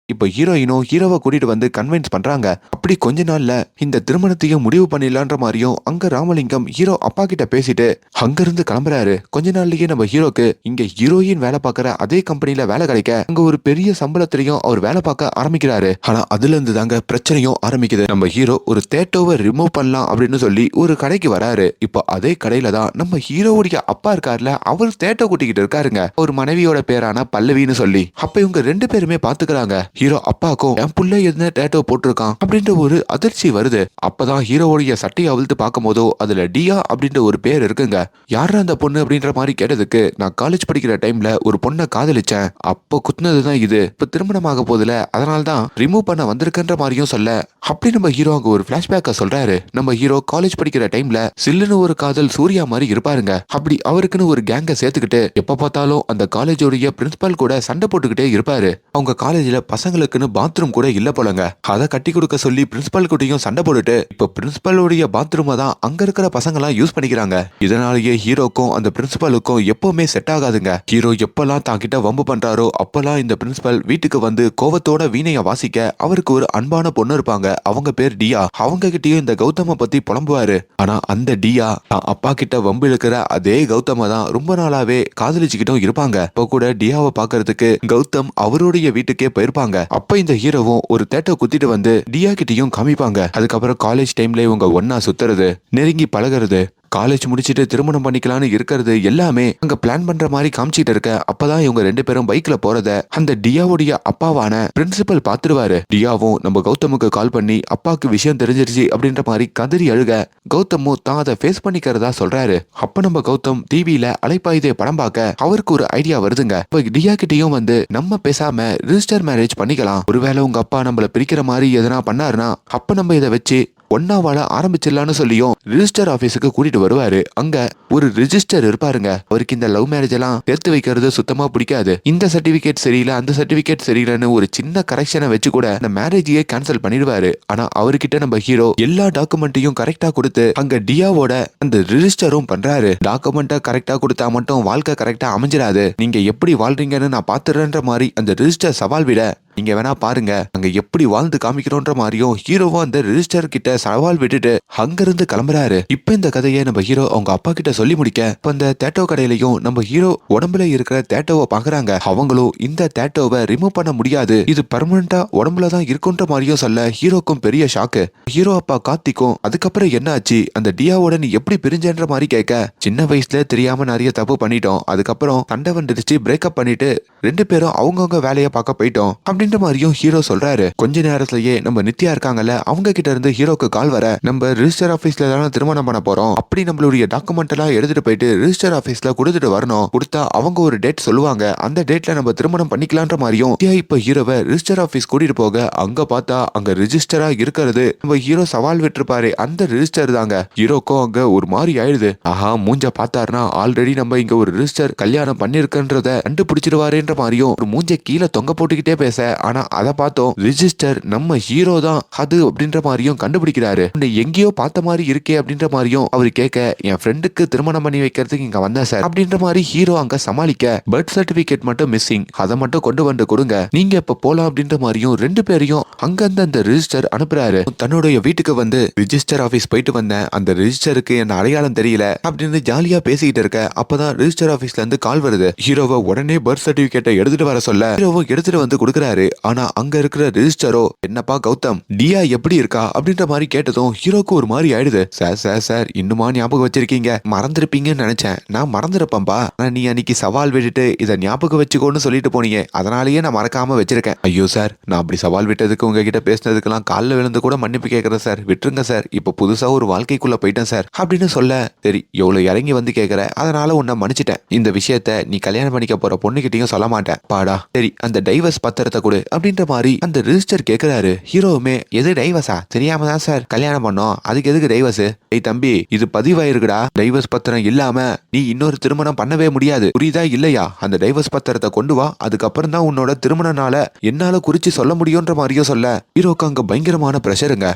இப்ப ஹீரோயினும் ஹீரோவை கூட்டிட்டு வந்து கன்வின்ஸ் பண்றாங்க. அப்படி கொஞ்ச நாள்ல இந்த திருமணத்தையும் முடிவு பண்ணிடலான்ற மாதிரியும் அங்க ராமலிங்கம் ஹீரோ அப்பா கிட்ட பேசிட்டு அங்கிருந்து கிளம்புறாரு. கொஞ்ச நாள்லயே நம்ம ஹீரோக்கு இங்க ஹீரோயின் வேலை பார்க்கற அதே கம்பெனில வேலை கிடைக்க அங்க ஒரு பெரிய சம்பளத்திலையும் அவர் வேலை பார்க்க ஆரம்பிக்கிறாரு. ஆனா அதுல இருந்து தாங்க பிரச்சனையும் ஆரம்பிக்குது. நம்ம ஹீரோ ஒரு தேட்டோவை ரிமூவ் பண்ணலாம் அப்படின்னு சொல்லி ஒரு கடைக்கு வராரு. இப்போ அதே கடையில தான் நம்ம ஹீரோவுடைய அப்பா இருக்காருல, அவர் தேட்டோ கூட்டிக்கிட்டு இருக்காருங்க, ஒரு மனைவியோட பேரான பல்லவின்னு சொல்லி. அப்ப இவங்க ரெண்டு பேருமே பாத்துக்கிறாங்க. ஹீரோ அப்பாக்கும் என் புள்ள என்ன டேட்டோ போட்டிருக்கான் அப்படின்ற ஒரு அதிர்ச்சி வருது. அப்பதான் ஹீரோவுடைய சட்டையை அவிழ்த்து பார்க்கும் போதோ அதுல டியா அப்படின்ற ஒரு பேர் இருக்குங்க. யாரா அந்த பொண்ணு அப்படின்ற மாதிரி கேட்டதுக்கு, நான் காலேஜ் படிக்கிற டைம்ல ஒரு பொண்ணை காதலிச்சேன், அப்போ குத்துனதுதான் இது, இப்ப திருமணமாக போதுல அதனால்தான் ரிமூவ் பண்ண வந்திருக்குன்ற மாதிரியும் சொல்ல, அப்படி நம்ம ஹீரோ அங்க ஒரு பிளாஷ்பேக்க சொல்றாரு. நம்ம ஹீரோ காலேஜ் படிக்கிற டைம்ல சில்லுன்னு ஒரு காதல் சூர்யா மாதிரி இருப்பாருங்க. அப்படி அவருக்குன்னு ஒரு கேங்க சேர்த்துக்கிட்டு எப்ப பார்த்தாலும் அந்த காலேஜோடைய பிரின்சிபால் கூட சண்டை போட்டுக்கிட்டே இருப்பாரு. அவங்க காலேஜ்ல பசங்களுக்குன்னு பாத்ரூம் கூட இல்ல போலங்க, அதை கட்டி கொடுக்க சொல்லி பிரின்சிபல் கிட்டையும் சண்டை போட்டுட்டு இப்ப பிரின்சிபலுடைய பாத்ரூமை தான் அங்க இருக்கிற பசங்க எல்லாம் யூஸ் பண்ணிக்கிறாங்க. இதனாலேயே ஹீரோக்கும் அந்த பிரின்சிபலுக்கும் எப்பவுமே செட் ஆகாதுங்க. ஹீரோ எப்பெல்லாம் தாங்கிட்ட வம்பு பண்றாரோ அப்பெல்லாம் இந்த பிரின்சிபல் வீட்டுக்கு வந்து கோவத்தோட வீணைய வாசிக்க அவருக்கு ஒரு அன்பான பொண்ணு இருப்பாங்க, அவங்க பேர் டியா. அவங்க கிட்டயும் இந்த கௌதம பத்தி புலம்புவாரு. ஆனா அந்த டியா அப்பா கிட்ட வம்பு இழுக்கிற அதே கௌதம தான் ரொம்ப நாளாவே காதலிச்சுக்கிட்டும் இருப்பாங்க. இப்ப கூட டியாவை பாக்குறதுக்கு கௌதம் அவருடைய வீட்டுக்கே போயிருப்பாங்க. அப்ப இந்த ஹீரோவும் ஒரு தேட்டை குத்திட்டு வந்து டியா கிட்டயும் காமிப்பாங்க. அதுக்கப்புறம் காலேஜ் டைம்ல இவங்க ஒன்னா சுத்துறது, நெருங்கி பழகிறது, காலேஜ் முடிச்சிட்டு திருமணம் பண்ணிக்கலான்னு இருக்கிறது எல்லாமே அங்க பிளான் பண்ற மாதிரி காமிச்சிட்டு இருக்க. அப்பதான் இவங்க ரெண்டு பேரும் பைக்ல போறத அந்த டியாவுடைய அப்பாவான பிரின்சிபல் பாத்துருவாரு. டியாவும் நம்ம கௌதமுக்கு கால் பண்ணி அப்பாக்கு விஷயம் தெரிஞ்சிருச்சு அப்படின்ற மாதிரி கதறி அழுக, கௌதமும் தான் அதை ஃபேஸ் பண்ணிக்கிறதா சொல்றாரு. அப்ப நம்ம கௌதம் டிவியில அலைப்பாயுதே படம் பார்க்க அவருக்கு ஒரு ஐடியா வருதுங்க. இப்ப டியா கிட்டயும் வந்து நம்ம பேசாம ரிஜிஸ்டர் மேரேஜ் பண்ணிக்கலாம், ஒருவேளை உங்க அப்பா நம்மள பிரிக்கிற மாதிரி எதனா பண்ணாருன்னா அப்ப நம்ம இதை வச்சு ஒன்னா வாழ ஆரம்பிச்சிடலான்னு சொல்லியும் ரிஜிஸ்டர் ஆபீஸுக்கு கூட்டிட்டு வருவாரு. அங்க ஒரு ரிஜிஸ்டர் இருப்பாருங்க. அவருக்கு இந்த லவ் மேரேஜ் எல்லாம் சேர்த்து வைக்கிறது சுத்தமா பிடிக்காது. இந்த சர்டிபிகேட் சரியில்லை அந்த சர்டிபிகேட் சரியில்லைன்னு ஒரு சின்ன கரெக்ஷனை வச்சு கூட அந்த மேரேஜையே கேன்சல் பண்ணிடுவாரு. ஆனா அவர்கிட்ட நம்ம ஹீரோ எல்லா டாக்குமெண்ட்டையும் கரெக்டா கொடுத்து அங்க டியாவோட அந்த ரிஜிஸ்டரும் பண்றாரு. டாக்குமெண்ட்டை கரெக்டா கொடுத்தா மட்டும் வாழ்க்கை கரெக்டா அமைஞ்சிடாது, நீங்க எப்படி வாழ்றீங்கன்னு நான் பாத்துறேன்ற மாதிரி அந்த ரிஜிஸ்டர் சவால் விட, நீங்க வேணா பாருங்க அங்க எப்படி வாழ்ந்து காமிக்கிறோன்ற மாதிரியும் ஹீரோவும் அந்த ரிஜிஸ்டர் கிட்ட சவால் விட்டுட்டு அங்கிருந்து கிளம்புறாரு. இப்ப இந்த கதையை நம்ம ஹீரோ அவங்க அப்பா கிட்ட சொல்லி முடிக்க இப்ப இந்த தேட்டோ கடையிலையும் நம்ம ஹீரோ உடம்புல இருக்கிற தேட்டோவை பாக்குறாங்க. அவங்களும் இந்த தேட்டோவை ரிமூவ் பண்ண முடியாது, இது பர்மனண்டா உடம்புலதான் இருக்குன்ற மாதிரியும் சொல்ல ஹீரோக்கும் பெரிய ஷாக்கு. ஹீரோ அப்பா கார்த்திக்கும் அதுக்கப்புறம் என்ன ஆச்சு, அந்த டியாவோட நீ எப்படி பிரிஞ்சன்ற மாதிரி கேட்க, சின்ன வயசுல தெரியாம நிறைய தப்பு பண்ணிட்டோம், அதுக்கப்புறம் சண்டை வந்துடுச்சு, பிரேக்கப் பண்ணிட்டு ரெண்டு பேரும் அவங்கவுங்க வேலையை பார்க்க போயிட்டோம் அப்படின்ற மாதிரியும் ஹீரோ சொல்றாரு. கொஞ்ச நேரத்திலேயே நம்ம நித்யா இருக்காங்கல்ல, அவங்க கிட்ட இருந்து ஹீரோக்கு கால் வர, நம்ம ரிஜிஸ்டர் ஆபீஸ்ல தானே திருமணம் பண்ண போறோம், அப்படி நம்மளுடைய டாக்குமெண்ட் எல்லாம் எடுத்துட்டு போயிட்டு ரிஜிஸ்டர் ஆபீஸ்ல கொடுத்துட்டு வரணும், கொடுத்தா அவங்க ஒரு டேட் சொல்லுவாங்க, அந்த டேட்ல நம்ம திருமணம் பண்ணிக்கலான்ற மாதிரியும் இப்ப ஹீரோவை ரிஜிஸ்டர் ஆபீஸ் கூட்டிட்டு போக அங்க பார்த்தா அங்க ரிஜிஸ்டரா இருக்கிறது நம்ம ஹீரோ சவால் விட்டுருப்பாரு அந்த ரிஜிஸ்டர் தாங்க. ஹீரோக்கும் அங்க ஒரு மாதிரி ஆயிடுது. ஆஹா மூஞ்ச பார்த்தாருன்னா ஆல்ரெடி நம்ம இங்க ஒரு ரிஜிஸ்டர் கல்யாணம் பண்ணிருக்கன்றத கண்டுபிடிச்சிருவாருன்ற மாதிரியும் ஒரு மூஞ்ச கீழே தொங்க போட்டுக்கிட்டே பேச, ஆனா அதை பார்த்தோம் ரிஜிஸ்டர் நம்ம ஹீரோ தான் அது அப்படின்ற மாதிரியும் கண்டுபிடிக்கிறாரு. எங்கேயோ பார்த்த மாதிரி இருக்கே அப்படின்ற மாதிரியும் அவர் கேட்க, என் ஃப்ரெண்டுக்கு திருமணம் பண்ணி வைக்கிறதுக்கு இங்க வந்தேன் சார் அப்படின்ற மாதிரி ஹீரோ அங்க சமாளிக்க, பர்த் சர்டிபிகேட் மட்டும் மிஸ்ஸிங், அதை மட்டும் கொண்டு வந்து கொடுங்க, நீங்க இப்ப போலாம் அப்படின்ற மாதிரியும் ரெண்டு பேரையும் அங்க அந்த ரிஜிஸ்டர் அனுப்புறாரு. தன்னுடைய வீட்டுக்கு வந்து ரிஜிஸ்டர் ஆபீஸ் போயிட்டு வந்தேன், அந்த ரிஜிஸ்டருக்கு என்ன அடையாளம் தெரியல அப்படின்னு ஜாலியா பேசிக்கிட்டு இருக்க, அப்பதான் ரிஜிஸ்டர் ஆபீஸ்ல இருந்து கால் வருது. ஹீரோவை உடனே பர்த் சர்டிபிகேட்டை எடுத்துட்டு வர சொல்ல ஹீரோவும் எடுத்துட்டு வந்து கொடுக்குறாரு. போறாரு. ஆனா அங்க இருக்கிற ரெஜிஸ்டரோ என்னப்பா கௌதம் டியா எப்படி இருக்கா அப்படின்ற மாதிரி கேட்டதும் ஹீரோக்கு ஒரு மாதிரி ஆயிடுது. சார் சார் சார் இன்னுமா ஞாபகம் வச்சிருக்கீங்க? மறந்துருப்பீங்கன்னு நினைச்சேன். நான் மறந்துருப்பேன்பா. ஆனா நீ அன்னைக்கு சவால் விட்டுட்டு இதை ஞாபகம் வச்சுக்கோன்னு சொல்லிட்டு போனீங்க. அதனாலேயே நான் மறக்காம வச்சிருக்கேன். ஐயோ சார், நான் அப்படி சவால் விட்டதுக்கு உங்ககிட்ட பேசினதுக்கெல்லாம் காலில் விழுந்து கூட மன்னிப்பு கேட்கறேன் சார். விட்டுருங்க சார். இப்ப புதுசா ஒரு வாழ்க்கைக்குள்ள போயிட்டேன் சார் அப்படின்னு சொல்ல, சரி எவ்வளவு இறங்கி வந்து கேட்கற, அதனால உன்னை மன்னிச்சிட்டேன். இந்த விஷயத்த நீ கல்யாணம் பண்ணிக்க போற பொண்ணுகிட்டயும் சொல்ல மாட்டேன் பாடா. சரி அந்த டைவர்ஸ் பத்திரத்தை கொடு அப்படின்ற மாதிரி அந்த ரிஜிஸ்டர் கேக்குறாரு. ஹீரோவுமே எது டைவர்ஸா? தெரியாம தான் சார் கல்யாணம் பண்ணோம், அதுக்கு எதுக்கு டைவர்ஸ்? ஏய் தம்பி, இது பதிவாயிருக்குடா. டைவர்ஸ் பத்திரம் இல்லாம நீ இன்னொரு திருமணம் பண்ணவே முடியாது, புரியுதா இல்லையா? அந்த டைவர்ஸ் பத்திரத்தை கொண்டு வா, அதுக்கப்புறம் தான் உன்னோட திருமண நாள என்னால குறிச்சு சொல்ல முடியும்ன்ற மாதிரியும் சொல்ல, ஹீரோக்கு அங்க பயங்கரமான பிரஷருங்க.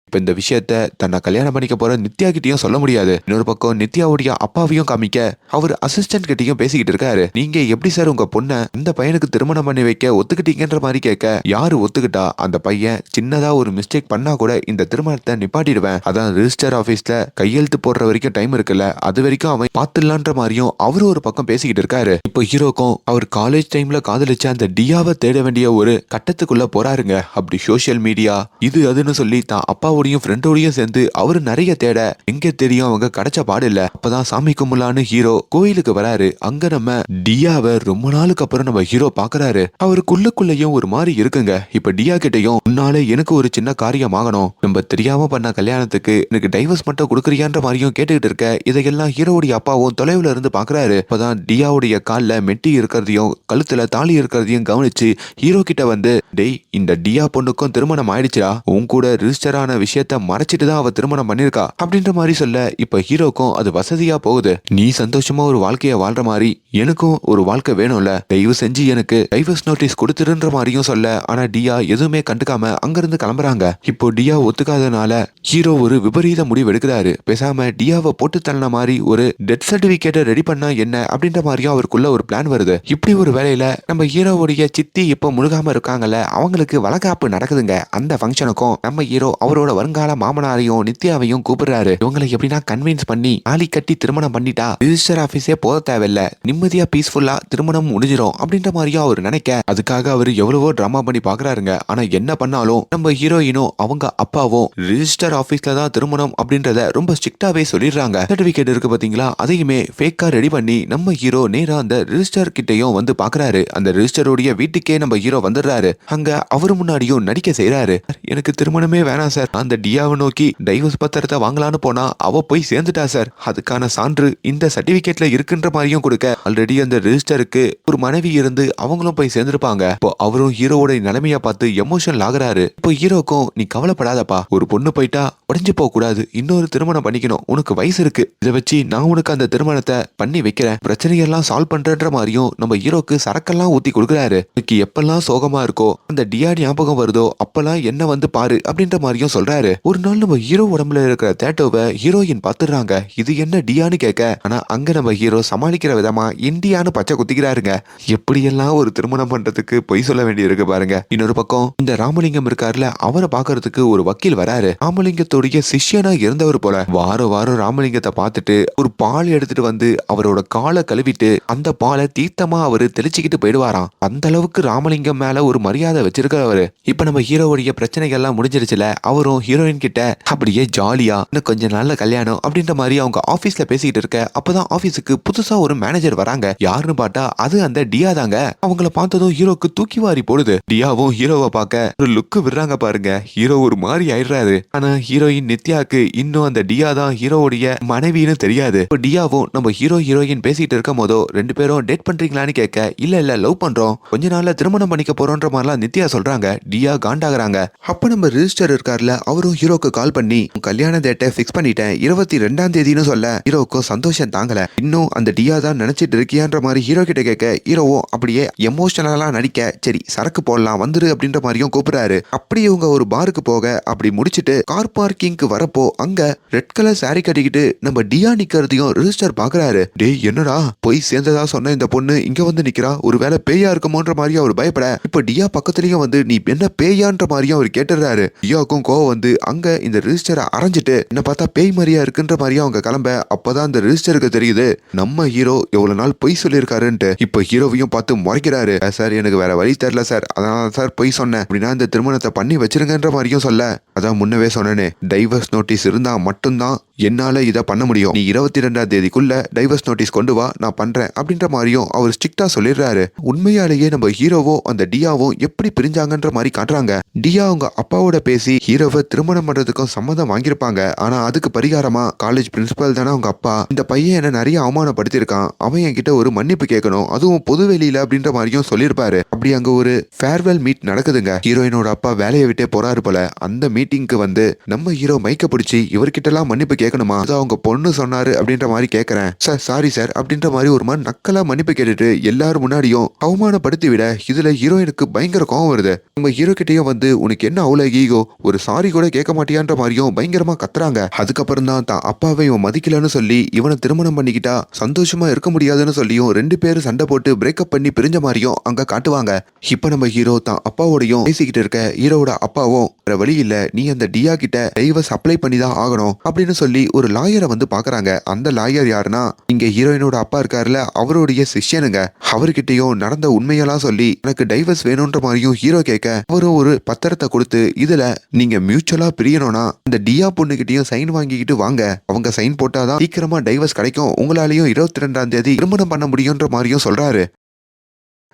இப்ப இந்த விஷயத்த தன்னை கல்யாணம் பண்ணிக்க போற நித்யா கிட்டயும் சொல்ல முடியாது. இன்னொரு பக்கம் நித்யாவுடைய அப்பாவையும் காமிக்க அவர் அசிஸ்டன்ட் கிட்டயும் பேசிக்கிட்டு இருக்காரு. நீங்க எப்படி சார் உங்க பொண்ணை இந்த பையனுக்கு திருமணம் பண்ணி வைக்க ஒத்துக்கிட்டீங்கன்ற மாதிரி கேட்க, யாரு ஒத்துக்கிட்டா? அந்த பையன் சின்னதா ஒரு மிஸ்டேக் பண்ணா கூட இந்த திருமணத்தை நிப்பாட்டிடுவேன், அதான் ரிஜிஸ்டர் ஆபீஸ்ல கையெழுத்து போடுற வரைக்கும் டைம் இருக்குல்ல, அது வரைக்கும் அவன் பாத்துடலான்ற மாதிரியும் அவரு ஒரு பக்கம் பேசிக்கிட்டு இருக்காரு. இப்போ ஹீரோக்கும் அவர் காலேஜ் டைம்ல காதலிச்ச அந்த டியாவை தேட வேண்டிய ஒரு கட்டத்துக்குள்ள போறாருங்க. அப்படி சோசியல் மீடியா இது அதுன்னு சொல்லி தான் அப்பா ஃப்ரெண்டோடையும் சேர்ந்து அவரு நிறைய தேட, எங்க தெரியும் அவங்க கிடைச்ச பாடு இல்ல. அப்பதான் சாமி கும்பலான்னு ஹீரோ கோயிலுக்கு வராரு. அங்க நம்ம டியாவை ரொம்ப நாளுக்கு அப்புறம் நம்ம ஹீரோ பாக்குறாரு. அவருக்குள்ளேயும் ஒரு மாதிரி இருக்குங்க. இப்ப டியா கிட்டையும் உன்னால எனக்கு ஒரு சின்ன காரியம் ஆகணும், நம்ம தெரியாம பண்ண கல்யாணத்துக்கு எனக்கு டைவர்ஸ் மட்டும் கொடுக்குறியான்ற மாதிரியும் கேட்டுக்கிட்டு இருக்க. இதையெல்லாம் ஹீரோவுடைய அப்பாவும் தொலைவுல இருந்து பாக்குறாரு. அப்பதான் டியாவுடைய கால்ல மெட்டி இருக்கிறதையும் கழுத்துல தாலி இருக்கிறதையும் கவனிச்சு ஹீரோ கிட்ட வந்து, டேய் இந்த டியா பொண்ணுக்கும் திருமணம் ஆயிடுச்சுடா, உன் கூட ரிஜிஸ்டரான விஷயத்த மறைச்சிட்டு தான் அவ திருமணம் பண்ணிருக்கா அப்படின்ற மாதிரி சொல்ல, இப்ப ஹீரோக்கும் அது வசதியா போகுது. நீ சந்தோஷமா ஒரு வாழ்க்கைய வாழ்ற மாதிரி எனக்கும் ஒரு வாழ்க்கை வேணும்ல, தயவு செஞ்சு எனக்கு டைவர்ஸ் நோட்டீஸ் கொடுத்துருன்ற மாதிரியும் சொல்ல, ஆனா டியா எதுவுமே கண்டுக்காம அங்கிருந்து கிளம்புறாங்க. இப்போ டியா ஒத்துக்காதனால ஹீரோ ஒரு விபரீத முடிவு எடுக்கிறாரு. பேசாம டியாவை போட்டு தள்ளின மாதிரி ஒரு டெத் சர்டிபிகேட்டை ரெடி பண்ணா என்ன அப்படின்ற மாதிரியும் அவருக்குள்ள ஒரு பிளான் வருது. இப்படி ஒரு வேலையில நம்ம ஹீரோவுடைய சித்தி இப்போ முழுகாம இருக்காங்கல்ல, அவங்களுக்கு வளகாப்பு நடக்குதுங்க. அந்த ஃபங்க்ஷனுக்கும் நம்ம ஹீரோ அவரோட வருங்கால மாமனாரையும் நித்யாவையும் கூப்பிடுறாரு. இவங்களை எப்படின்னா கன்வின்ஸ் பண்ணி தாலி கட்டி திருமணம் பண்ணிட்டா ரிஜிஸ்டர் ஆபீஸே போக தேவையில்ல, நிம்மதியா பீஸ்ஃபுல்லா திருமணம் முடிஞ்சிடும் அப்படின்ற மாதிரியும் அவர் நினைக்க, அதுக்காக அவர் எவ்வளவோ டிராமா பண்ணி பாக்குறாருங்க. ஆனா என்ன பண்ணாலும் நம்ம ஹீரோயினும் அவங்க அப்பாவும் ரிஜிஸ்டர் ஆபீஸ்ல தான் திருமணம் அப்படின்றத ரொம்ப ஸ்ட்ரிக்டாவே சொல்லிடுறாங்க. சர்டிபிகேட் இருக்கு பாத்தீங்களா, அதையுமே ஃபேக்கா ரெடி பண்ணி நம்ம ஹீரோ நேரா அந்த ரிஜிஸ்டர் கிட்டையும் வந்து பாக்குறாரு. அந்த ரிஜிஸ்டருடைய வீட்டுக்கே நம்ம ஹீரோ வந்துடுறாரு. அங்க அவரு முன்னாடியும் நடிக்க செய்யறாரு. எனக்கு திருமணமே வேணாம் சார், அந்த டியாவை நோக்கி டைவர்ஸ் பத்திரத்தை வாங்கலான்னு போனா அவ போய் சேர்ந்துட்டா சார், அதுக்கான சான்று இந்த சர்டிபிகேட்ல இருக்குன்ற மாதிரியும் கொடுக்க, ஆல்ரெடி அந்த ரெஜிஸ்டருக்கு ஒரு மனைவி இருந்து அவங்களும் போய் சேர்ந்திருப்பாங்க. இப்போ அவரும் ஹீரோவோட நிலைமையா பார்த்து எமோஷனல் ஆகுறாரு. இப்போ ஹீரோக்கும் நீ கவலைப்படாதப்பா, ஒரு பொண்ணு போயிட்டா உடஞ்சு போக கூடாது, இன்னொரு திருமணம் பண்ணிக்கணும், உனக்கு வயசு இருக்கு, இதை வச்சு நான் உனக்கு அந்த திருமணத்தை பண்ணி வைக்கிறேன், பிரச்சனையெல்லாம் சால்வ் பண்றன்ற மாதிரியும் நம்ம ஹீரோக்கு சரக்கெல்லாம் ஊத்தி கொடுக்குறாரு. உனக்கு எப்பெல்லாம் சோகமா இருக்கோ அந்த டியா ஞாபகம் வருதோ அப்பெல்லாம் என்ன வந்து பாரு அப்படின்ற மாதிரியும் சொல்றாரு. ஒரு நாள் நம்ம ஹீரோ உடம்புல இருக்கிற டேட்டோவை ஹீரோயின் பாத்துறாங்க. இது என்ன டியான்னு கேட்க, ஆனா அங்க நம்ம ஹீரோ சமாளிக்கிற விதமா இந்தியான்னு பச்சை குத்திக்கிறாருங்க. எப்படியெல்லாம் ஒரு திருமணம் பண்றதுக்கு பொய் சொல்ல வேண்டி இருக்கு பாருங்க. இன்னொரு பக்கம் இந்த ராமலிங்கம் இருக்காருல, அவரை பாக்குறதுக்கு ஒரு வக்கீல் வராரு. ராமலிங்கத்தோடைய சிஷ்யனா இருந்தவர் போல. வாரம் வாரம் ராமலிங்கத்தை பார்த்துட்டு ஒரு பால் எடுத்துட்டு வந்து அவரோட காலை கழுவிட்டு அந்த பாலை தீர்த்தமா அவரு தெளிச்சுக்கிட்டு போயிடுவாராம். அந்த அளவுக்கு ராமலிங்கம் மேல ஒரு மரியாதை வச்சிருக்கிறவரு. இப்ப நம்ம ஹீரோவுடைய பிரச்சனைகள் எல்லாம் முடிஞ்சிருச்சுல, அவரும் ஹீரோயின் கிட்ட அப்படியே ஜாலியா இன்னும் கொஞ்ச நாள்ல கல்யாணம் அப்படின்ற மாதிரி அவங்க ஆபீஸ்ல பேசிக்கிட்டு இருக்க, அப்பதான் ஆபீஸுக்கு புதுசா ஒரு மேனேஜர் வராங்க. யாருன்னு பார்த்தா அது அந்த டியா தாங்க. அவங்கள பார்த்ததும் ஹீரோக்கு தூக்கி வாரி போடுது. டியாவும் ஹீரோவை பார்க்க ஒரு லுக்கு விடுறாங்க பாருங்க. ஹீரோ ஒரு மாதிரி ஆயிடுறாரு. ஆனா ஹீரோயின் நித்யாக்கு இன்னும் அந்த டியா தான் ஹீரோவுடைய மனைவின்னு தெரியாது. இப்போ டியாவும் நம்ம ஹீரோயின் பேசிட்டு இருக்கும் போதோ ரெண்டு பேரும் டேட் பண்றீங்களான்னு கேட்க, இல்ல இல்ல லவ் பண்றோம், கொஞ்ச நாள்ல திருமணம் பண்ணிக்க போறோன்ற மாதிரிலாம் நித்யா சொல்றாங்க. டியா காண்டாகிறாங்க. அப்ப நம்ம ரிஜிஸ்டர் இருக்கார்ல, அவரும் ஹீரோக்கு கால் பண்ணி கல்யாண டேட்டை ஃபிக்ஸ் பண்ணிட்டேன் 22ஆம் தேதினு சொல்ல, ஹீரோக்கும் சந்தோஷம் தாங்கல. இன்னும் அந்த டியா தான் நினைச்சிட்டு இருக்கியான்ற மாதிரி ஹீரோ கிட்ட கேட்க, ஹீரோவும் அப்படியே எமோஷனலா நடிக்க, சரி சரக்கு போடலாம் வந்துரு அப்படின்ற மாதிரியும் கூப்பிடுறாரு. அப்படி இவங்க ஒரு பாருக்கு போக, அப்படி முடிச்சிட்டு கார் பார்க்கிங்க்கு வரப்போ அங்க ரெட் கலர் சாரி கட்டிக்கிட்டு நம்ம டியா நிக்கிறதையும் ரிஜிஸ்டர் பாக்குறாரு. டேய் என்னடா போய் சேர்ந்ததா சொன்ன இந்த பொண்ணு இங்க வந்து நிக்கிறா, ஒருவேளை பேயா இருக்குமோன்ற மாதிரி அவர் பயப்பட, இப்ப டியா பக்கத்துலயும் வந்து நீ என்ன பேயான்ற மாதிரியும் அவர் கேட்டுறாரு. டியாக்கும் கோவம் வந்து அங்க இந்த ரெஜிஸ்டரை அரைஞ்சிட்டு என்ன பார்த்தா பேய் மாதிரியா இருக்குன்ற மாதிரியா அவங்க கிளம்ப. அப்பதான் அந்த ரெஜிஸ்டருக்கு தெரியுது நம்ம ஹீரோ எவ்வளவு நாள் பொய் சொல்லியிருக்காருன்ட்டு. இப்போ ஹீரோவையும் பார்த்து முறைக்கிறாரு. சார் எனக்கு வேற வழி தெரியல சார், அதனால சார் பொய் சொன்னேன் அப்படின்னா இந்த திருமணத்தை பண்ணி வச்சிருங்கன்ற மாதிரியும் சொல்ல. அதான் முன்னவே சொன்னேனே, டைவர்ஸ் நோட்டீஸ் இருந்தா மட்டும்தான் என்னால இதை பண்ண முடியும். நீ 22ஆம் தேதிக்குள்ள டைவர்ஸ் நோட்டீஸ் கொண்டு வா, நான் பண்றேன் அப்படின்ற மாதிரியும் அவர் ஸ்ட்ரிக்டா சொல்லிடுறாரு. உண்மையாலேயே நம்ம ஹீரோவோ அந்த டியாவும் எப்படி பிரிஞ்சாங்கன்ற மாதிரி காட்டுறாங்க. டியா அவங்க அப்பாவோட பேசி ஹீரோவை திருமணம் பண்றதுக்கும் சம்மதம் வாங்கியிருப்பாங்க. ஆனா அதுக்கு பரிகாரமா காலேஜ் பிரின்சிபல் தானே அவங்க அப்பா, இந்த பையன் என்ன நிறைய அவமானப்படுத்திருக்கான், அவன் என்கிட்ட ஒரு மன்னிப்பு கேட்கணும், அதுவும் பொது வெளியில அப்படின்ற மாதிரியும் சொல்லியிருப்பாரு. அப்படி அங்க ஒரு ஃபேர்வெல் மீட் நடக்குதுங்க. ஹீரோயினோட அப்பா வேலையை விட்டே போறாரு போல. அந்த மீட்டிங்க்கு வந்து நம்ம ஹீரோ மைக்க பிடிச்சி இவர்கிட்ட எல்லாம் மன்னிப்பு கேட்கணுமா, அது அவங்க பொண்ணு சொன்னாரு அப்படின்ற மாதிரி கேட்கறேன் சார், சாரி சார் அப்படின்ற மாதிரி ஒரு மாதிரி நக்கலா மன்னிப்பு கேட்டுட்டு எல்லாரும் முன்னாடியும் அவமானப்படுத்தி விட இதுல ஹீரோயினுக்கு பயங்கர கோவம் வருது. நம்ம ஹீரோ கிட்டயும் வந்து உனக்கு என்ன அவ்வளவு ஈகோ, ஒரு சாரி கூட கேட்க மாட்டியான்ற மாதிரியும் பயங்கரமா கத்துறாங்க. அதுக்கப்புறம் தான் தான் அப்பாவை இவன் மதிக்கலன்னு சொல்லி இவனை திருமணம் பண்ணிக்கிட்டா சந்தோஷமா இருக்க முடியாதுன்னு சொல்லியும் 2 பேரும் சண்டை போட்டு பிரேக்கப் பண்ணி பிரிஞ்ச மாதிரியும் அங்க காட்டுவாங்க. இப்ப நம்ம ஹீரோ தான் அப்பாவோடையும் பேசிக்கிட்டு இருக்க. ஹீரோட அப்பாவும் வேற வழி இல்ல, நீ அந்த டியா கிட்ட டைவர்ஸ் அப்ளை பண்ணி தான் ஆகணும் அப்படின்னு சொல்லி ஒரு லாயரை வந்து பாக்குறாங்க. அந்த லாயர் யாருன்னா இங்க ஹீரோயினோட அப்பா இருக்காருல அவருடைய சிஷ்யனுங்க. அவர்கிட்டயும் நடந்த உண்மையெல்லாம் சொல்லி எனக்கு டைவர்ஸ் வேணும்ன்ற மாதிரியும் ஹீரோ கேட்க அவரும் ஒரு பத்திரத்தை கொடுத்து இதுல நீங்க மியூச்சுவலா பிரியணும்னா அந்த டியா பொண்ணுகிட்டயும் சைன் வாங்கிக்கிட்டு வாங்க, அவங்க சைன் போட்டாதான் சீக்கிரமா டைவர்ஸ் கிடைக்கும், உங்களாலையும் 22ஆம் தேதி திருமணம் பண்ண முடியும்ன்ற மாதிரியும் சொல்றாரு.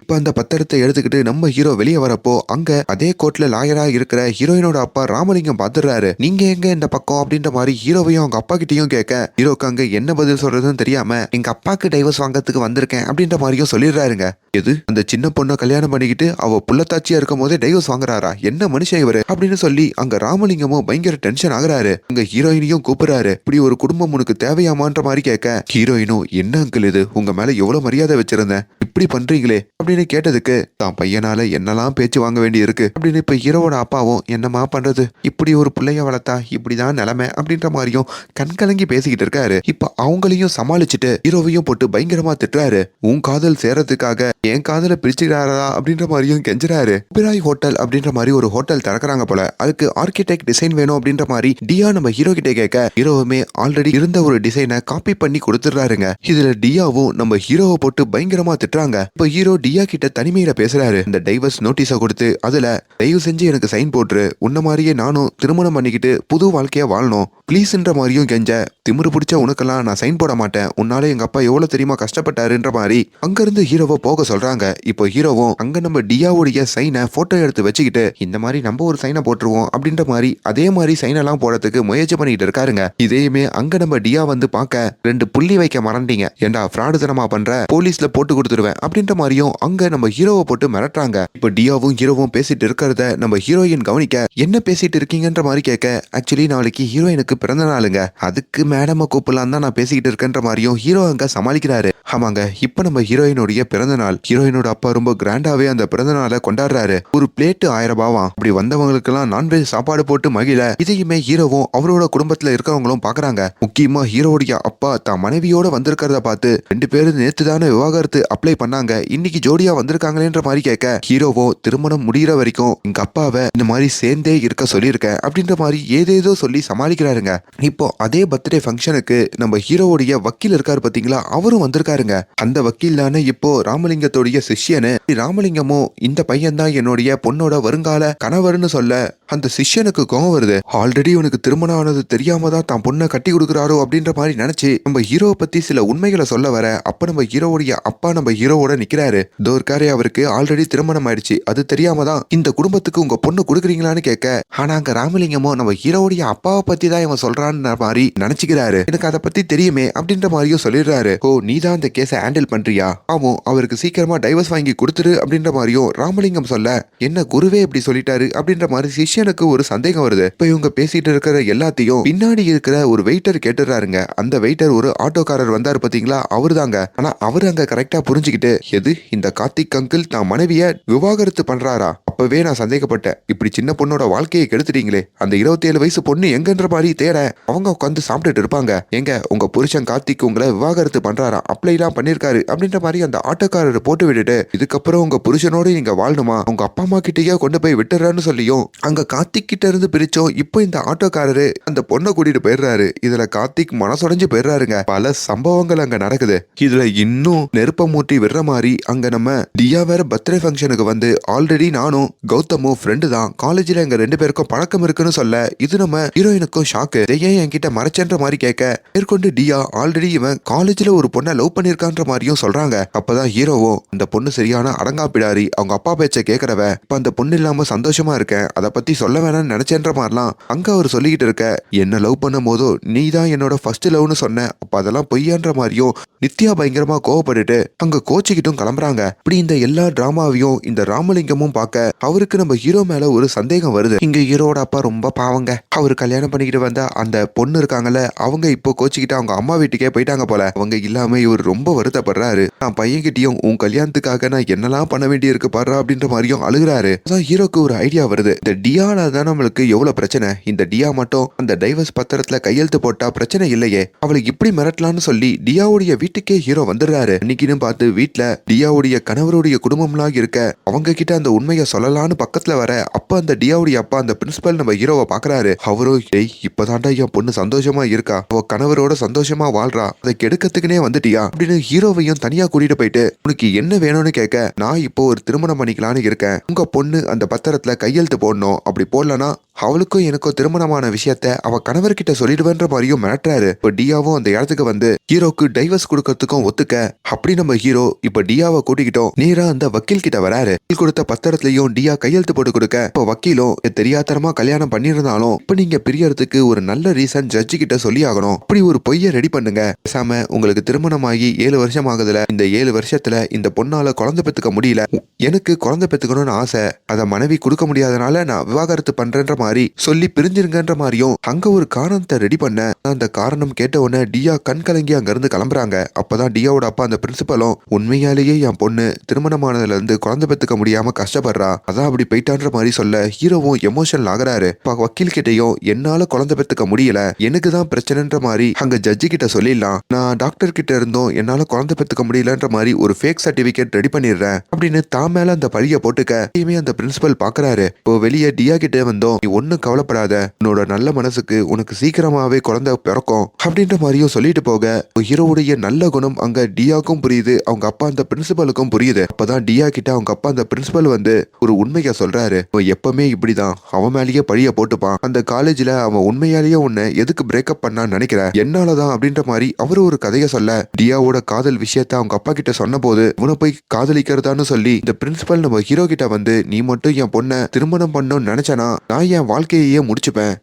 இப்ப அந்த பத்திரத்தை எடுத்துக்கிட்டு நம்ம ஹீரோ வெளியே வரப்போ அங்க அதே கோர்ட்ல லாயரா இருக்கிற ஹீரோயினோட அப்பா ராமலிங்கம் பாத்துறாரு. நீங்க எங்க இந்த பக்கம் அப்படின்ற மாதிரி ஹீரோவையும் அவங்க அப்பா கிட்டயும் கேட்க ஹீரோக்கு அங்க என்ன பதில் சொல்றதுன்னு தெரியாம எங்க அப்பாக்கு டைவர்ஸ் வாங்கறதுக்கு வந்திருக்கேன் அப்படின்ற மாதிரியும் சொல்லிடுறாருங்க. எது அந்த சின்ன பொண்ணை கல்யாணம் பண்ணிக்கிட்டு அவ புள்ளத்தாச்சியா இருக்கும் போதே டைவர்ஸ் வாங்குறாரா, என்ன மனுஷன் இவரு அப்படின்னு சொல்லி அங்க ராமலிங்கமும் பயங்கர டென்ஷன் ஆகுறாரு. அங்க ஹீரோயினையும் கூப்பிடுறாரு. இப்படி ஒரு குடும்பம் உனக்கு தேவையாமான்ற மாதிரி கேட்க ஹீரோயினும் என்ன அங்கிள் இது, உங்க மேல எவ்வளவு மரியாதை வச்சிருந்தேன், இப்படி பண்றீங்களே அப்படின்னு கேட்டதுக்கு தான் பையனால என்னெல்லாம் பேச்சு வாங்க வேண்டி இருக்கு அப்படின்னு இப்ப ஹீரோவோட அப்பாவும் என்னமா பண்றது, இப்படி ஒரு பிள்ளைய வளர்த்தா இப்படிதான் நிலைமை அப்படின்ற மாதிரியும் கண்கலங்கி பேசிக்கிட்டு இருக்காரு. இப்ப அவங்களையும் சமாளிச்சுட்டு ஹீரோவையும் போட்டு பயங்கரமா திட்டுறாரு. உன் காதல் சேரத்துக்காக என் காதல பிரிச்சுக்கிறாரா அப்படின்ற மாதிரியும் கெஞ்சுறாரு. பிராய் ஹோட்டல் அப்படின்ற மாதிரி ஒரு ஹோட்டல் திறக்கிறாங்க போல, அதுக்கு ஆர்கிடெக்ட் டிசைன் வேணும் அப்படின்ற மாதிரி டியா நம்ம ஹீரோ கிட்ட கேட்க ஹீரோவுமே ஆல்ரெடி இருந்த ஒரு டிசைனை காப்பி பண்ணி கொடுத்துடுறாருங்க. இதுல டியாவும் நம்ம ஹீரோவை போட்டு பயங்கரமா திட்டுறாங்க. இப்ப ஹீரோ டியா கிட்ட தனிமையில பேசுறாரு. இந்த டைவர்ஸ் நோட்டீஸை கொடுத்து அதுல தயவு செஞ்சு எனக்கு சைன் போட்டுரு, உன்ன மாதிரியே நானும் திருமணம் பண்ணிக்கிட்டு புது வாழ்க்கையா வாழணும் பிளீஸ்ன்ற மாதிரியும் கெஞ்ச, திமிரு பிடிச்ச உனக்கெல்லாம் நான் சைன் போட மாட்டேன், உன்னால எங்க அப்பா எவ்வளவு தெரியுமா கஷ்டப்பட்டாருன்ற மாதிரி அங்கிருந்து ஹீரோவை போக சொல்றாங்க. இப்போ ஹீரோவும் அங்க நம்ம டியாவுடைய சைனை போட்டோ எடுத்து வச்சுக்கிட்டு இந்த மாதிரி நம்ம ஒரு சைனை போட்டுருவோம் அப்படின்ற மாதிரி அதே மாதிரி சைனெல்லாம் போடுறதுக்கு முயற்சி பண்ணிட்டு இருக்காருங்க. இதையுமே அங்க நம்ம டியா வந்து பார்க்க 2 புள்ளி வைக்க மறந்தீங்க, ஏண்டா ஃப்ராடுத்தனமா பண்ற, போலீஸ்ல போட்டு கொடுத்துருவேன் அப்படின்ற மாதிரியும் அங்க நம்ம ஹீரோவை போட்டு மிரட்டுறாங்க. இப்ப டியாவும் ஹீரோவும் பேசிட்டு இருக்கிறத நம்ம ஹீரோயின் கவனிக்க என்ன பேசிட்டு இருக்கீங்கன்ற மாதிரி கேட்க, ஆக்சுவலி நாளைக்கு ஹீரோயினுக்கு பிறந்த நாளுங்க, அதுக்கு மேடம கூப்பிடலாம் தான் நான் பேசிக்கிட்டு இருக்கேன்ற மாதிரியும் ஹீரோ அங்க சமாளிக்கிறாரு. ஆமாங்க, இப்ப நம்ம ஹீரோயினுடைய பிறந்த நாள். ஹீரோயினோட அப்பா ரொம்ப கிராண்டாவே அந்த பிறந்த நாளை கொண்டாடுறாரு. ஒரு பிளேட் 1000 ரூபாவாம். அப்படி வந்தவங்களுக்கு எல்லாம் நான்வெஜ் சாப்பாடு போட்டு மகிழ இதையுமே ஹீரோவும் அவரோட குடும்பத்துல இருக்கிறவங்களும் பாக்குறாங்க. முக்கியமா ஹீரோடைய அப்பா தான் மனைவியோட வந்திருக்கிறத பார்த்து 2 பேரும் நேத்து தானே விவாகரத்து அப்ளை பண்ணாங்க, இன்னைக்கு ஜோடியா வந்திருக்காங்களேன்ற மாதிரி கேட்க ஹீரோவோ திருமணம் முடிகிற வரைக்கும் எங்க அப்பாவை இந்த மாதிரி சேர்ந்தே இருக்க சொல்லியிருக்கேன் அப்படின்ற மாதிரி ஏதேதோ சொல்லி சமாளிக்கிறாருங்க. இப்போ அதே பர்த்டே ஃபங்க்ஷனுக்கு நம்ம ஹீரோவுடைய வக்கீல் இருக்காரு பாத்தீங்களா, அவரும் வந்திருக்காருங்க. அந்த வக்கீல் தானே இப்போ ராமலிங்கத்தோடைய சிஷ்யனு. ராமலிங்கமும் இந்த பையன் தான் என்னுடைய பொண்ணோட வருங்கால கணவர்னு சொல்ல அந்த சிஷ்யனுக்கு கோவம் வருது. ஆல்ரெடி உனக்கு திருமணம் ஆனது தெரியாம தான் தான் பொண்ணை கட்டி கொடுக்குறாரோ அப்படின்ற மாதிரி நினைச்சு நம்ம ஹீரோவை பத்தி சில உண்மைகளை சொல்ல வர அப்ப நம்ம ஹீரோவுடைய அப்பா நம்ம ஹீரோவோட நிக்கிறாரு. தோர்காரே அவருக்கு ஆல்ரெடி திருமணம் ஆயிடுச்சு, அது தெரியாம தான் இந்த குடும்பத்துக்கு உங்க பொண்ணு கொடுக்குறீங்களான்னு கேட்க, ஆனா அங்க ராமலிங்கமோ நம்ம ஹீரோவுடைய அப்பாவை பத்தி தான் இவன் சொல்றான்னு மாதிரி நினைச்சுக்கிறாரு. எனக்கு அதை பத்தி தெரியுமே அப்படின்ற மாதிரியும் சொல்லிடுறாரு. ஓ, நீ தான் இந்த கேஸை ஹேண்டில் பண்றியா, ஆமோ அவருக்கு சீக்கிரமா டைவர்ஸ் வாங்கி கொடுத்துரு அப்படின்ற மாதிரியும் ராமலிங்கம் சொல்ல, என்ன குருவே இப்படி சொல்லிட்டாரு அப்படின்ற மாதிரி சிஷ்யனுக்கு ஒரு சந்தேகம் வருது. இப்ப இவங்க பேசிட்டு இருக்கிற எல்லாத்தையும் பின்னாடி இருக்கிற ஒரு வெயிட்டர் கேட்டுறாருங்க. அந்த வெயிட்டர் ஒரு ஆட்டோக்காரர் வந்தாரு பாத்தீங்களா, அவரு தாங்க. ஆனா அவரு அங்க கரெக்டா புரிஞ்சுக்கிட்டு, எது இந்த கார்த்திக் அங்கிள் தான் மனைவிய விவாகரத்து பண்றாரா, அப்பவே நான் சந்தேகப்பட்டேன், இப்படி சின்ன பொண்ணோட வாழ்க்கையை கெடுத்துட்டீங்களே, அந்த 27 வயசு பொண்ணு எங்கன்ற மாதிரி தேட அவங்க உட்காந்து சாப்பிட்டுட்டு இருப்பாங்க. எங்க உங்க புருஷன் கார்த்திக் உங்களை விவாகரத்து பண்றாரா, அப்ளை அப்ளை எல்லாம் பண்ணிருக்காரு அப்படின்ற மாதிரி அந்த ஆட்டோக்காரரை போட்டு விட்டுட்டு, இதுக்கப்புறம் உங்க புருஷனோட நீங்க வாழணுமா, உங்க அப்பா அம்மா கிட்டயே கொண்டு போய் விட்டுறேன்னு சொல்லியும் அங்க கார்த்திக் கிட்ட இருந்து பிரிச்சோம். இப்போ இந்த ஆட்டோக்காரரு அந்த பொண்ணை கூட்டிட்டு போயிடுறாரு. இதுல கார்த்திக் மனசுடைஞ்சு போயிடுறாருங்க. பல சம்பவங்கள் அங்க நடக்குது. இதுல இன்னும் நெருப்ப மூட்டி விடுற மாதிரி அங்க நம்ம தியா வேற பர்த்டே ஃபங்க்ஷனுக்கு வந்து ஆல்ரெடி நானும் கௌதமும் ஃப்ரெண்டு தான், காலேஜ்ல எங்க 2 பேருக்கும் பழக்கம் இருக்குன்னு சொல்ல, இது நம்ம ஹீரோயினுக்கும் ஷாக்கு. ஏன் என்கிட்ட மறைச்சன்ற மாதிரி கேட்க, மேற்கொண்டு டியா ஆல்ரெடி இவன் காலேஜ்ல ஒரு பொண்ணை லவ் பண்ணிருக்கான்ற மாதிரியும் சொல்றாங்க. அப்பதான் ஹீரோவும், அந்த பொண்ணு சரியான அடங்காப்பிடாரி, அவங்க அப்பா பேச்ச கேட்கறவ, இப்ப அந்த பொண்ணு இல்லாம சந்தோஷமா இருக்கேன், அதை பத்தி சொல்ல வேணாம்னு நினைச்சேன்ற மாதிரிலாம் அங்க அவர் சொல்லிக்கிட்டு இருக்க, என்ன லவ் பண்ணும் போதோ நீ தான் என்னோட ஃபர்ஸ்ட் லவ்னு சொன்ன, அப்ப அதெல்லாம் பொய்யான்ற மாதிரியும் நித்யா பயங்கரமா கோவப்பட்டுட்டு அங்க கோச்சிக்கிட்டும் கிளம்புறாங்க. இப்படி இந்த எல்லா டிராமாவையும் இந்த ராமலிங்கமும் பார்க்க அவருக்கு நம்ம ஹீரோ மேல ஒரு சந்தேகம் வருது. இங்க ஹீரோட அப்பா ரொம்ப பாவங்க, அவரு கல்யாணம் பண்ணிக்கிட்டு வந்த அந்த பொண்ணு இருக்காங்கல்ல, அவங்க இப்போ கோச்சிக்கிட்டு அவங்க அம்மா வீட்டுக்கே போயிட்டாங்க போல. அவங்க இல்லாம இவர் ரொம்ப வருத்தப்படுறாரு. நான் பையன்கிட்டயும் உன் கல்யாணத்துக்காக நான் என்னெல்லாம் பண்ண வேண்டி இருக்கு பாரு அப்படின்ற மாதிரியும் அழுகுறாரு. அதான் ஹீரோக்கு ஒரு ஐடியா வருது. இந்த டியால தான் நம்மளுக்கு எவ்வளவு பிரச்சனை, இந்த டியா மட்டும் அந்த டைவர்ஸ் பத்திரத்துல கையெழுத்து போட்டா பிரச்சனை இல்லையே, அவளை இப்படி மிரட்டலான்னு சொல்லி டியாவுடைய வீட்டுக்கே ஹீரோ வந்துடுறாரு. இன்னைக்குன்னு பார்த்து வீட்டுல டியாவுடைய கணவருடைய குடும்பம்லாம் இருக்க, அவங்க கிட்ட அந்த உண்மையை சொல்லலான்னு பக்கத்துல வர, அப்ப அந்த டியாவுடைய அப்பா அந்த பிரின்சிபல் நம்ம ஹீரோவை பாக்குறாரு. அவரோ, டேய் இப்பதான்டா என் பொண்ணு சந்தோஷமா இருக்கா, அவ கணவரோட சந்தோஷமா வாழ்றா, அதை கெடுக்கிறதுக்குனே வந்துட்டியா அப்படின்னு ஹீரோவையும் தனியா கூட்டிட்டு போயிட்டு, உனக்கு என்ன வேணும்னு கேட்க, நான் இப்போ ஒரு திருமணம் பண்ணிக்கலான்னு இருக்கேன், உங்க பொண்ணு அந்த பத்திரத்துல கையெழுத்து போடணும், அப்படி போடலனா அவளுக்கும் எனக்கும் திருமணமான விஷயத்த அவ கணவர்கிட்ட சொல்லிடுவேன்ற மாதிரியும் மிரட்டுறாரு. இப்ப டியாவும் அந்த இடத்துக்கு வந்து ஹீரோக்கு டைவர்ஸ் கொடுக்கறதுக்கும் ஒத்துக்க, அப்படி நம்ம ஹீரோ இப்ப டியாவை கூட்டிக்கிட்டோம் நேரா அந்த வக்கீல் கிட்ட வராரு. கொடுத்த பத்திரத்திலையும் டியா கையெழுத்து போட்டு கொடுக்க, இப்ப வக்கீலும் தெரியாதனமா கல்யாணம் பண்ணிருந்தாலும் இப்ப நீங்க பிரியறதுக்கு ஒரு நல்ல ரீசன் ஜட்ஜி கிட்ட சொல்லி ஆகணும், அப்படி ஒரு பொய்ய ரெடி பண்ணுங்க, பேசாம உங்களுக்கு திருமணமாகி 7 வருஷம் ஆகுதுல, இந்த 7 வருஷத்துல இந்த பொண்ணால குழந்தை பெத்துக்க முடியல, எனக்கு குழந்தை பெத்துக்கணும்னு ஆசை, அத மனைவி கொடுக்க முடியாதனால நான் விவாகரத்து பண்றேன்ற மாதிரி சொல்லி பிரிஞ்சிருங்கன்ற மாதிரியும் அங்க ஒரு காரணத்தை ரெடி பண்ண, அந்த காரணம் கேட்ட உடனே டியா கண் கலங்கி அங்க இருந்து கிளம்புறாங்க. அப்பதான் டியாவோட அப்பா அந்த பிரின்சிபலும், உண்மையாலேயே என் பொண்ணு திருமணமானதுல இருந்து குழந்தை பெத்துக்க முடியாம கஷ்டப்படுறா, அதான் அப்படி போயிட்டான்ற மாதிரி சொல்ல ஹீரோவும் எமோஷனல் ஆகுறாரு. வக்கீல் கிட்டையும் என்னால குழந்தை பெத்துக்க முடியல, எனக்கு தான் பிரச்சனைன்ற மாதிரி அங்க ஜட்ஜி கிட்ட சொல்லிடலாம், நான் டாக்டர் கிட்ட இருந்தும் என்னால குழந்தை பெத்துக்க முடியலன்ற மாதிரி ஒரு ஃபேக் சர்டிபிகேட் ரெடி பண்ணிடுறேன் அப்படின்னு தான் மேல அந்த பழிய போட்டுக்க அந்த பிரின்சிபல் பாக்குறாரு. இப்போ வெளியே டியா கிட்ட வந்தோம், நீ ஒன்னும் கவலைப்படாத, உன்னோட நல்ல மனசுக்கு உனக்கு சீக்கிரமாவே குழந்தை பிறக்கும் அப்படின்ற மாதிரியும் சொல்லிட்டு போக, ஹீரோவுடைய நல்ல குணம் அங்க டியாக்கும் புரியுது, அவங்க அப்பா அந்த பிரின்சிபலுக்கும் புரியுது. அப்பதான் டியா கிட்ட அவங்க அப்பா அந்த பிரின்சிபல் வந்து ஒரு உண்மையை சொல்றாரு. அவன் எப்பவுமே இப்படிதான், அவன் மேலேயே பழிய போட்டுப்பான், அந்த காலேஜ்ல அவன் உண்மையாலேயே உன்னை எதுக்கு பிரேக்கப் பண்ணான்னு நினைக்கிறேன், என்னாலதான் அப்படின்ற மாதிரி அவரு ஒரு கதையை சொல்ல, டியாவோட காதல் விஷயத்த அவங்க அப்பா கிட்ட சொன்ன போது உன போய் காதலிக்கிறதான்னு சொல்லி இந்த பிரின்சிபல் நம்ம ஹீரோ கிட்ட வந்து, நீ மட்டும் என் பொண்ணை திருமணம் பண்ணணும்னு நினைச்சனா நான் என் வாழ்க்கையே முடிச்சுப்பேன்,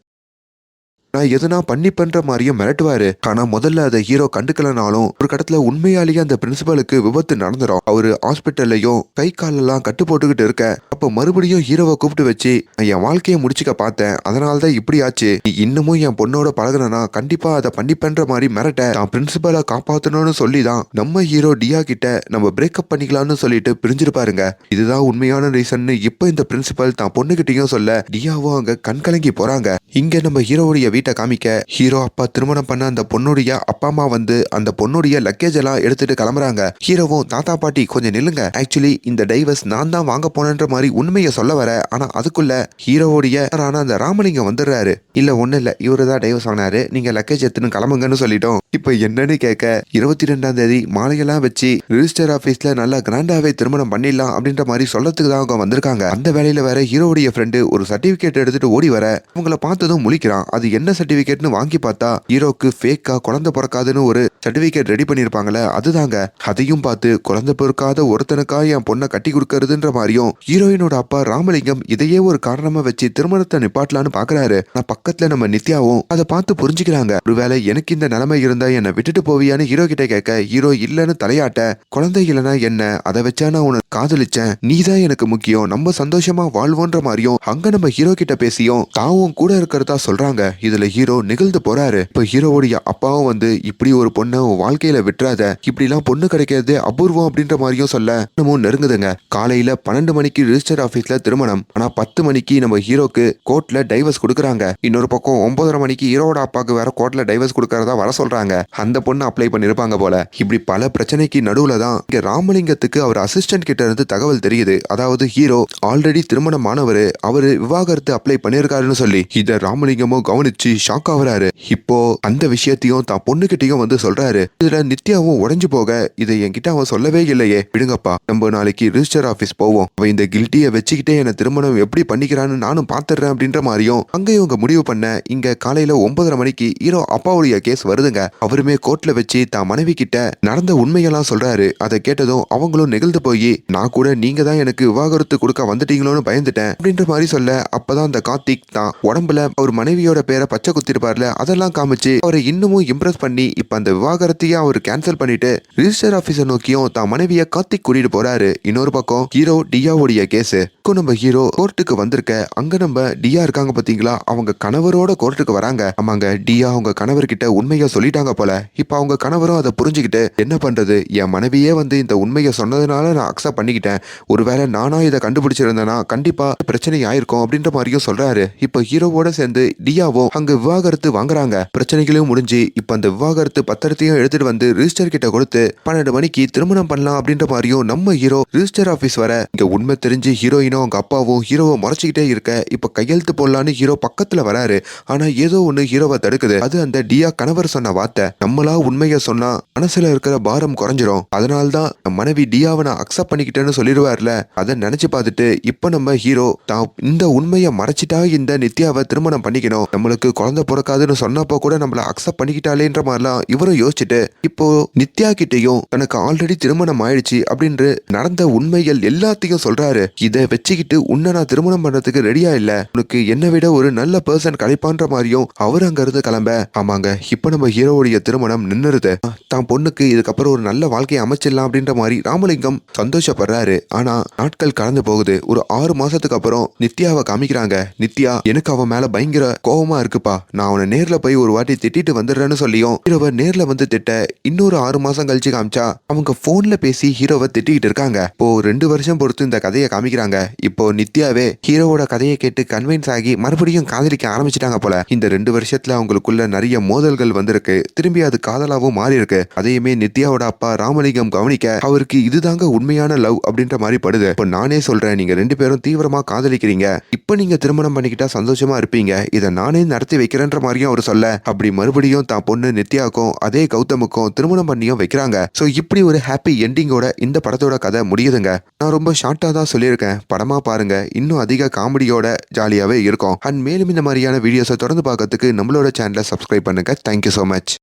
நான் எதுனா பண்ணிப்பன்ற மாதிரியும் மிரட்டுவாரு. ஆனா முதல்ல அதை ஹீரோ கண்டுக்கலனாலும் ஒரு கடத்துல உண்மையாலேயே அந்த பிரின்சிபலுக்கு விபத்து நடந்துரும். அவரு ஹாஸ்பிட்டல்லையும் கை காலெல்லாம் கட்டு போட்டுக்கிட்டு இருக்க, அப்ப மறுபடியும் ஹீரோவை கூப்பிட்டு வச்சு, என் வாழ்க்கையை முடிச்சுக்க பார்த்தேன், அதனாலதான் இப்படி ஆச்சு, நீ இன்னமும் என் பொண்ணோட பழகுனா கண்டிப்பா அதை பண்ணிப்பன்ற மாதிரி மிரட்ட, நான் பிரின்சிபலை காப்பாத்தணும்னு சொல்லிதான் நம்ம ஹீரோ டியா கிட்ட நம்ம பிரேக்கப் பண்ணிக்கலாம்னு சொல்லிட்டு பிரிஞ்சிருப்பாருங்க. இதுதான் உண்மையான ரீசன் இப்ப இந்த பிரின்சிபல் தான் பொண்ணுகிட்டையும் சொல்ல, டியாவும் அங்க கண் கலங்கி போறாங்க. இங்க நம்ம ஹீரோவுடைய வீட்டை காமிக்க, ஹீரோ அப்பா திருமணம் பண்ண அந்த பொண்ணுடைய அப்பா அம்மா வந்து அந்த பொண்ணுடைய லக்கேஜ் எல்லாம் எடுத்துட்டு கிளம்புறாங்க. ஹீரோவும், தாத்தா பாட்டி கொஞ்சம் நில்லுங்க, ஆக்சுவலி இந்த டைவர்ஸ் நான் தான் வாங்க போனன்ற மாதிரி உண்மையை சொல்ல வர, ஆனா அதுக்குள்ள ஹீரோவுடைய அந்த ராமலிங்கம் வந்துடுறாரு. இல்ல ஒண்ணு இல்ல, இவருதான் டைவர்ஸ் வாங்கினாரு, நீங்க லக்கேஜ் எடுத்துன்னு கிளம்புங்கன்னு சொல்லிட்டோம். இப்ப என்னன்னு கேட்க, 22ஆம் தேதி மாலையெல்லாம் வச்சு ரிஜிஸ்டர் ஆபீஸ்ல நல்லா கிராண்டாவே திருமணம் பண்ணிடலாம் அப்படின்ற மாதிரி சொல்லத்துக்கு தான் அவங்க வந்திருக்காங்க. அந்த வேலையில வேற ஹீரோவுடைய ஃப்ரெண்டு ஒரு சர்டிபிகேட் எடுத்துட்டு ஓடி வர, அவங்கள பார்த்ததும் முழிக்கிறான். அது என்ன சர்டிபிகேட்னு வாங்கி பார்த்தா ஹீரோக்கு ஃபேக்கா குழந்தை பிறக்காதுன்னு ஒரு சர்டிபிகேட் ரெடி பண்ணிருப்பாங்களே, அதுதாங்க. அதையும் பார்த்து குழந்தை பிறக்காத ஒருத்தனுக்கா என் பொண்ணை கட்டி கொடுக்கறதுன்ற மாதிரியும் ஹீரோயினோட அப்பா ராமலிங்கம் இதையே ஒரு காரணமா வச்சு திருமணத்தை நிப்பாட்டலான்னு பாக்குறாரு. நான் பக்கத்துல நம்ம நித்யாவும் அதை பார்த்து புரிஞ்சுக்கிறாங்க. ஒருவேளை எனக்கு இந்த நிலைமை இருந்தா என்னை விட்டுட்டு போவியான்னு ஹீரோ கிட்ட கேட்க, ஹீரோ இல்லன்னு தலையாட்ட, குழந்தை இல்லைன்னா என்ன, அதை வச்சா நான் உன்னை காதலிச்சேன், நீதான் எனக்கு முக்கியம், நம்ம சந்தோஷமா வாழ்வோன்ற மாதிரியும் அங்க நம்ம ஹீரோ கிட்ட பேசியும் தாவும் கூட இருக்கிறதா சொல்றாங்க. இது இதுல ஹீரோ நிகழ்ந்து போறாரு. இப்ப ஹீரோவுடைய அப்பாவும் வந்து இப்படி ஒரு பொண்ணை உன் வாழ்க்கையில விட்டுறாத, இப்படி எல்லாம் பொண்ணு கிடைக்கிறது அபூர்வம் அப்படின்ற மாதிரியும் சொல்ல இன்னமும் நெருங்குதுங்க. காலையில 12 மணிக்கு ரிஜிஸ்டர் ஆபீஸ்ல திருமணம். ஆனா 10 மணிக்கு நம்ம ஹீரோக்கு கோர்ட்ல டைவர்ஸ் கொடுக்குறாங்க. இன்னொரு பக்கம் 9:30 மணிக்கு ஹீரோட அப்பாக்கு வேற கோர்ட்ல டைவர்ஸ் கொடுக்கறதா வர சொல்றாங்க. அந்த பொண்ணு அப்ளை பண்ணிருப்பாங்க போல. இப்படி பல பிரச்சனைக்கு நடுவுல தான் இங்க ராமலிங்கத்துக்கு அவர் அசிஸ்டன்ட் கிட்ட இருந்து தகவல் தெரியுது. அதாவது ஹீரோ ஆல்ரெடி திருமணமானவரு, அவரு விவாகரத்து அப்ளை பண்ணிருக்காருன்னு சொல்லி. இத ராமலிங்கமும் கவனிச்சு ஷாக் ஆகுறாரு. இப்போ அந்த விஷயத்தையும் தான் பொண்ணுகிட்டையும் வந்து சொல்றாரு. இதுல நித்யாவும் உடைஞ்சு போக, இதை என்கிட்ட அவன் சொல்லவே இல்லையே, விடுங்கப்பா, நம்ம நாளைக்கு ரிஜிஸ்டர் ஆபீஸ் போவோம், அவன் இந்த கில்ட்டிய வச்சுக்கிட்டே என்ன திருமணம் எப்படி பண்ணிக்கிறான்னு நானும் பாத்துறேன் அப்படின்ற மாதிரியும் அங்க இவங்க முடிவு பண்ண. இங்க காலையில 9:30 மணிக்கு ஹீரோ அப்பாவுடைய கேஸ் வருதுங்க. அவருமே கோர்ட்ல வச்சு தான் மனைவி கிட்ட நடந்த உண்மையெல்லாம் சொல்றாரு. அதை கேட்டதும் அவங்களும் நெகிழ்ந்து போய், நான் கூட நீங்க தான் எனக்கு விவாகரத்து கொடுக்க வந்துட்டீங்களோன்னு பயந்துட்டேன் அப்படின்ற மாதிரி சொல்ல, அப்பதான் அந்த கார்த்திக் தான் உடம்புல அவர் மனைவியோட பேரை பச்சை குத்திருப்பார்ல, அதெல்லாம் காமிச்சு அவரை இன்னமும் இம்ப்ரெஸ் பண்ணி இப்ப அந்த விவாகரத்தையே அவர் கேன்சல் பண்ணிட்டு ரிஜிஸ்டர் ஆபீஸர் நோக்கியும் தான் மனைவிய கார்த்திக் கூட்டிட்டு போறாரு. இன்னொரு பக்கம் ஹீரோ டியாவுடைய கேஸ். நம்ம ஹீரோ கோர்ட்டுக்கு வந்திருக்க. அங்க நம்ம டியா இருக்காங்க பாத்தீங்களா, அவங்க கணவரோட கோர்ட்டுக்கு வராங்க. ஆமாங்க, டியா அவங்க கணவர்கிட்ட உண்மையை சொல்லிட்டாங்க போல. இப்ப அவங்க கணவரும் அதை புரிஞ்சுக்கிட்டு, என்ன பண்றது, என் மனைவியே வந்து இந்த உண்மையை சொன்னதுனால நான் அக்செப்ட் பண்ணிக்கிட்டேன், ஒருவேளை நானா இதை கண்டுபிடிச்சிருந்தேன்னா கண்டிப்பா பிரச்சனை ஆயிருக்கும் அப்படின்ற மாதிரியும் சொல்றாரு. இப்ப ஹீரோவோட சேர்ந்து டியாவும் அங்க விவாகரத்து வாங்குறாங்க. பிரச்சனைகளும் முடிஞ்சு இப்ப அந்த விவாகரத்து பத்திரத்தையும் எடுத்துட்டு வந்து ரிஜிஸ்டர் கிட்ட கொடுத்து 12 மணிக்கு திருமணம் பண்ணலாம் அப்படின்ற மாதிரியும் நம்ம ஹீரோ ரிஜிஸ்டர் ஆபீஸ் வர. இங்க உண்மை தெரிஞ்சு ஹீரோயினும் அவங்க அப்பாவும் ஹீரோவை முறைச்சிக்கிட்டே இருக்க, இப்ப கையெழுத்து போடலான்னு ஹீரோ பக்கத்துல வராரு. ஆனா ஏதோ ஒண்ணு ஹீரோவை தடுக்குது. அது அந்த டியா கணவர் சொன்ன வார்த்தை. நம்மளா உண்மையை சொன்னா மனசுல இருக்கிற பாரம் குறைஞ்சிரும், அதனால்தான் மனைவி டியாவை நான் அக்செப்ட் பண்ணிக்கிட்டேன்னு சொல்லிடுவார்ல. அதை நினைச்சு பார்த்துட்டு இப்ப நம்ம ஹீரோ தான் இந்த உண்மையை மறைச்சிட்டா இந்த நித்யாவை திருமணம் பண்ணிக்கணும், நம்மளுக்கு குழந்தை பிறக்காதுன்னு சொன்னப்போ கூட நம்மள அக்செப்ட் பண்ணிக்கிட்டாலேன்ற மாதிரிலாம் இவரும் யோசிச்சுட்டு இப்போ நித்யா கிட்டையும் தனக்கு ஆல்ரெடி திருமணம் ஆயிடுச்சு அப்படின்று நடந்த உண்மைகள் எல்லாத்தையும் சொல்றாரு. இதை வச்சுக்கிட்டு உன்னை நான் திருமணம் பண்றதுக்கு ரெடியா இல்ல, உனக்கு என்னை விட ஒரு நல்ல பர்சன் கிடைப்பான்ற மாதிரியும் அவர் அங்க இருந்து கிளம்ப. ஆமாங்க, இப்ப நம்ம ஹீரோவுடைய திருமணம் நின்னுருது. தான் பொண்ணுக்கு இதுக்கப்புறம் ஒரு நல்ல வாழ்க்கையை அமைச்சிடலாம் அப்படின்ற மாதிரி ராமலிங்கம் சந்தோஷப்படுறாரு. ஆனா நாட்கள் கடந்து போகுது. ஒரு 6 மாசத்துக்கு அப்புறம் நித்யாவை காமிக்கிறாங்க. நித்யா, எனக்கு அவன் மேல பயங்கர கோபமா இருக்குப்பா, நான் அவனை நேர்ல போய் ஒரு வாட்டி திட்டிட்டு வந்துடுறேன்னு சொல்லியும் ஹீரோவை நேர்ல வந்து திட்ட இன்னொரு 6 மாசம் கழிச்சு காமிச்சா அவங்க போன்ல பேசி ஹீரோவை திட்டிக்கிட்டு இருக்காங்க. இப்போ 2 வருஷம் பொறுத்து இந்த கதையை காமிக்கிறாங்க. இப்போ நித்யாவே ஹீரோவோட கதையை கேட்டு கன்வின்ஸ் ஆகி மறுபடியும் காதலிக்க ஆரம்பிச்சிட்டாங்க போல. இந்த 2 வருஷத்துல அவங்களுக்குள்ள நிறைய மோதல்கள் வந்திருக்கு. திரும்பி அது காதலாவும் மாறி இருக்கு. அதையுமே நித்யாவோட அப்பா ராமலிங்கம் கவனிக்க அவருக்கு இதுதாங்க உண்மையான லவ் அப்படின்ற மாதிரி படுது. இப்போ நானே சொல்றேன், நீங்க 2 பேரும் தீவிரமா காதலிக்கிறீங்க, இப்ப நீங்க திருமணம் பண்ணிக்கிட்டா சந்தோஷமா இருப்பீங்க, இதை நானே நடத்தி வைக்கிறேன்ற மாதிரியும் அவர் சொல்ல, அப்படி மறுபடியும் தான் பொண்ணு நித்யாவுக்கும் அதே கௌதமுக்கும் திருமணம் பண்ணியும் வைக்கிறாங்க. சோ இப்படி ஒரு ஹாப்பி எண்டிங்கோட இந்த படத்தோட கதை முடியுதுங்க. நான் ரொம்ப ஷார்ட்டா தான் சொல்லியிருக்கேன், படமா பாருங்க, இன்னும் அதிக காமெடியோட ஜாலியாவே இருக்கும். அண்ட் மேலும் இந்த மாதிரியான வீடியோஸை தொடர்ந்து பார்க்கறதுக்கு நம்மளோட சேனலை சப்ஸ்கிரைப் பண்ணுங்க. Thank you so much.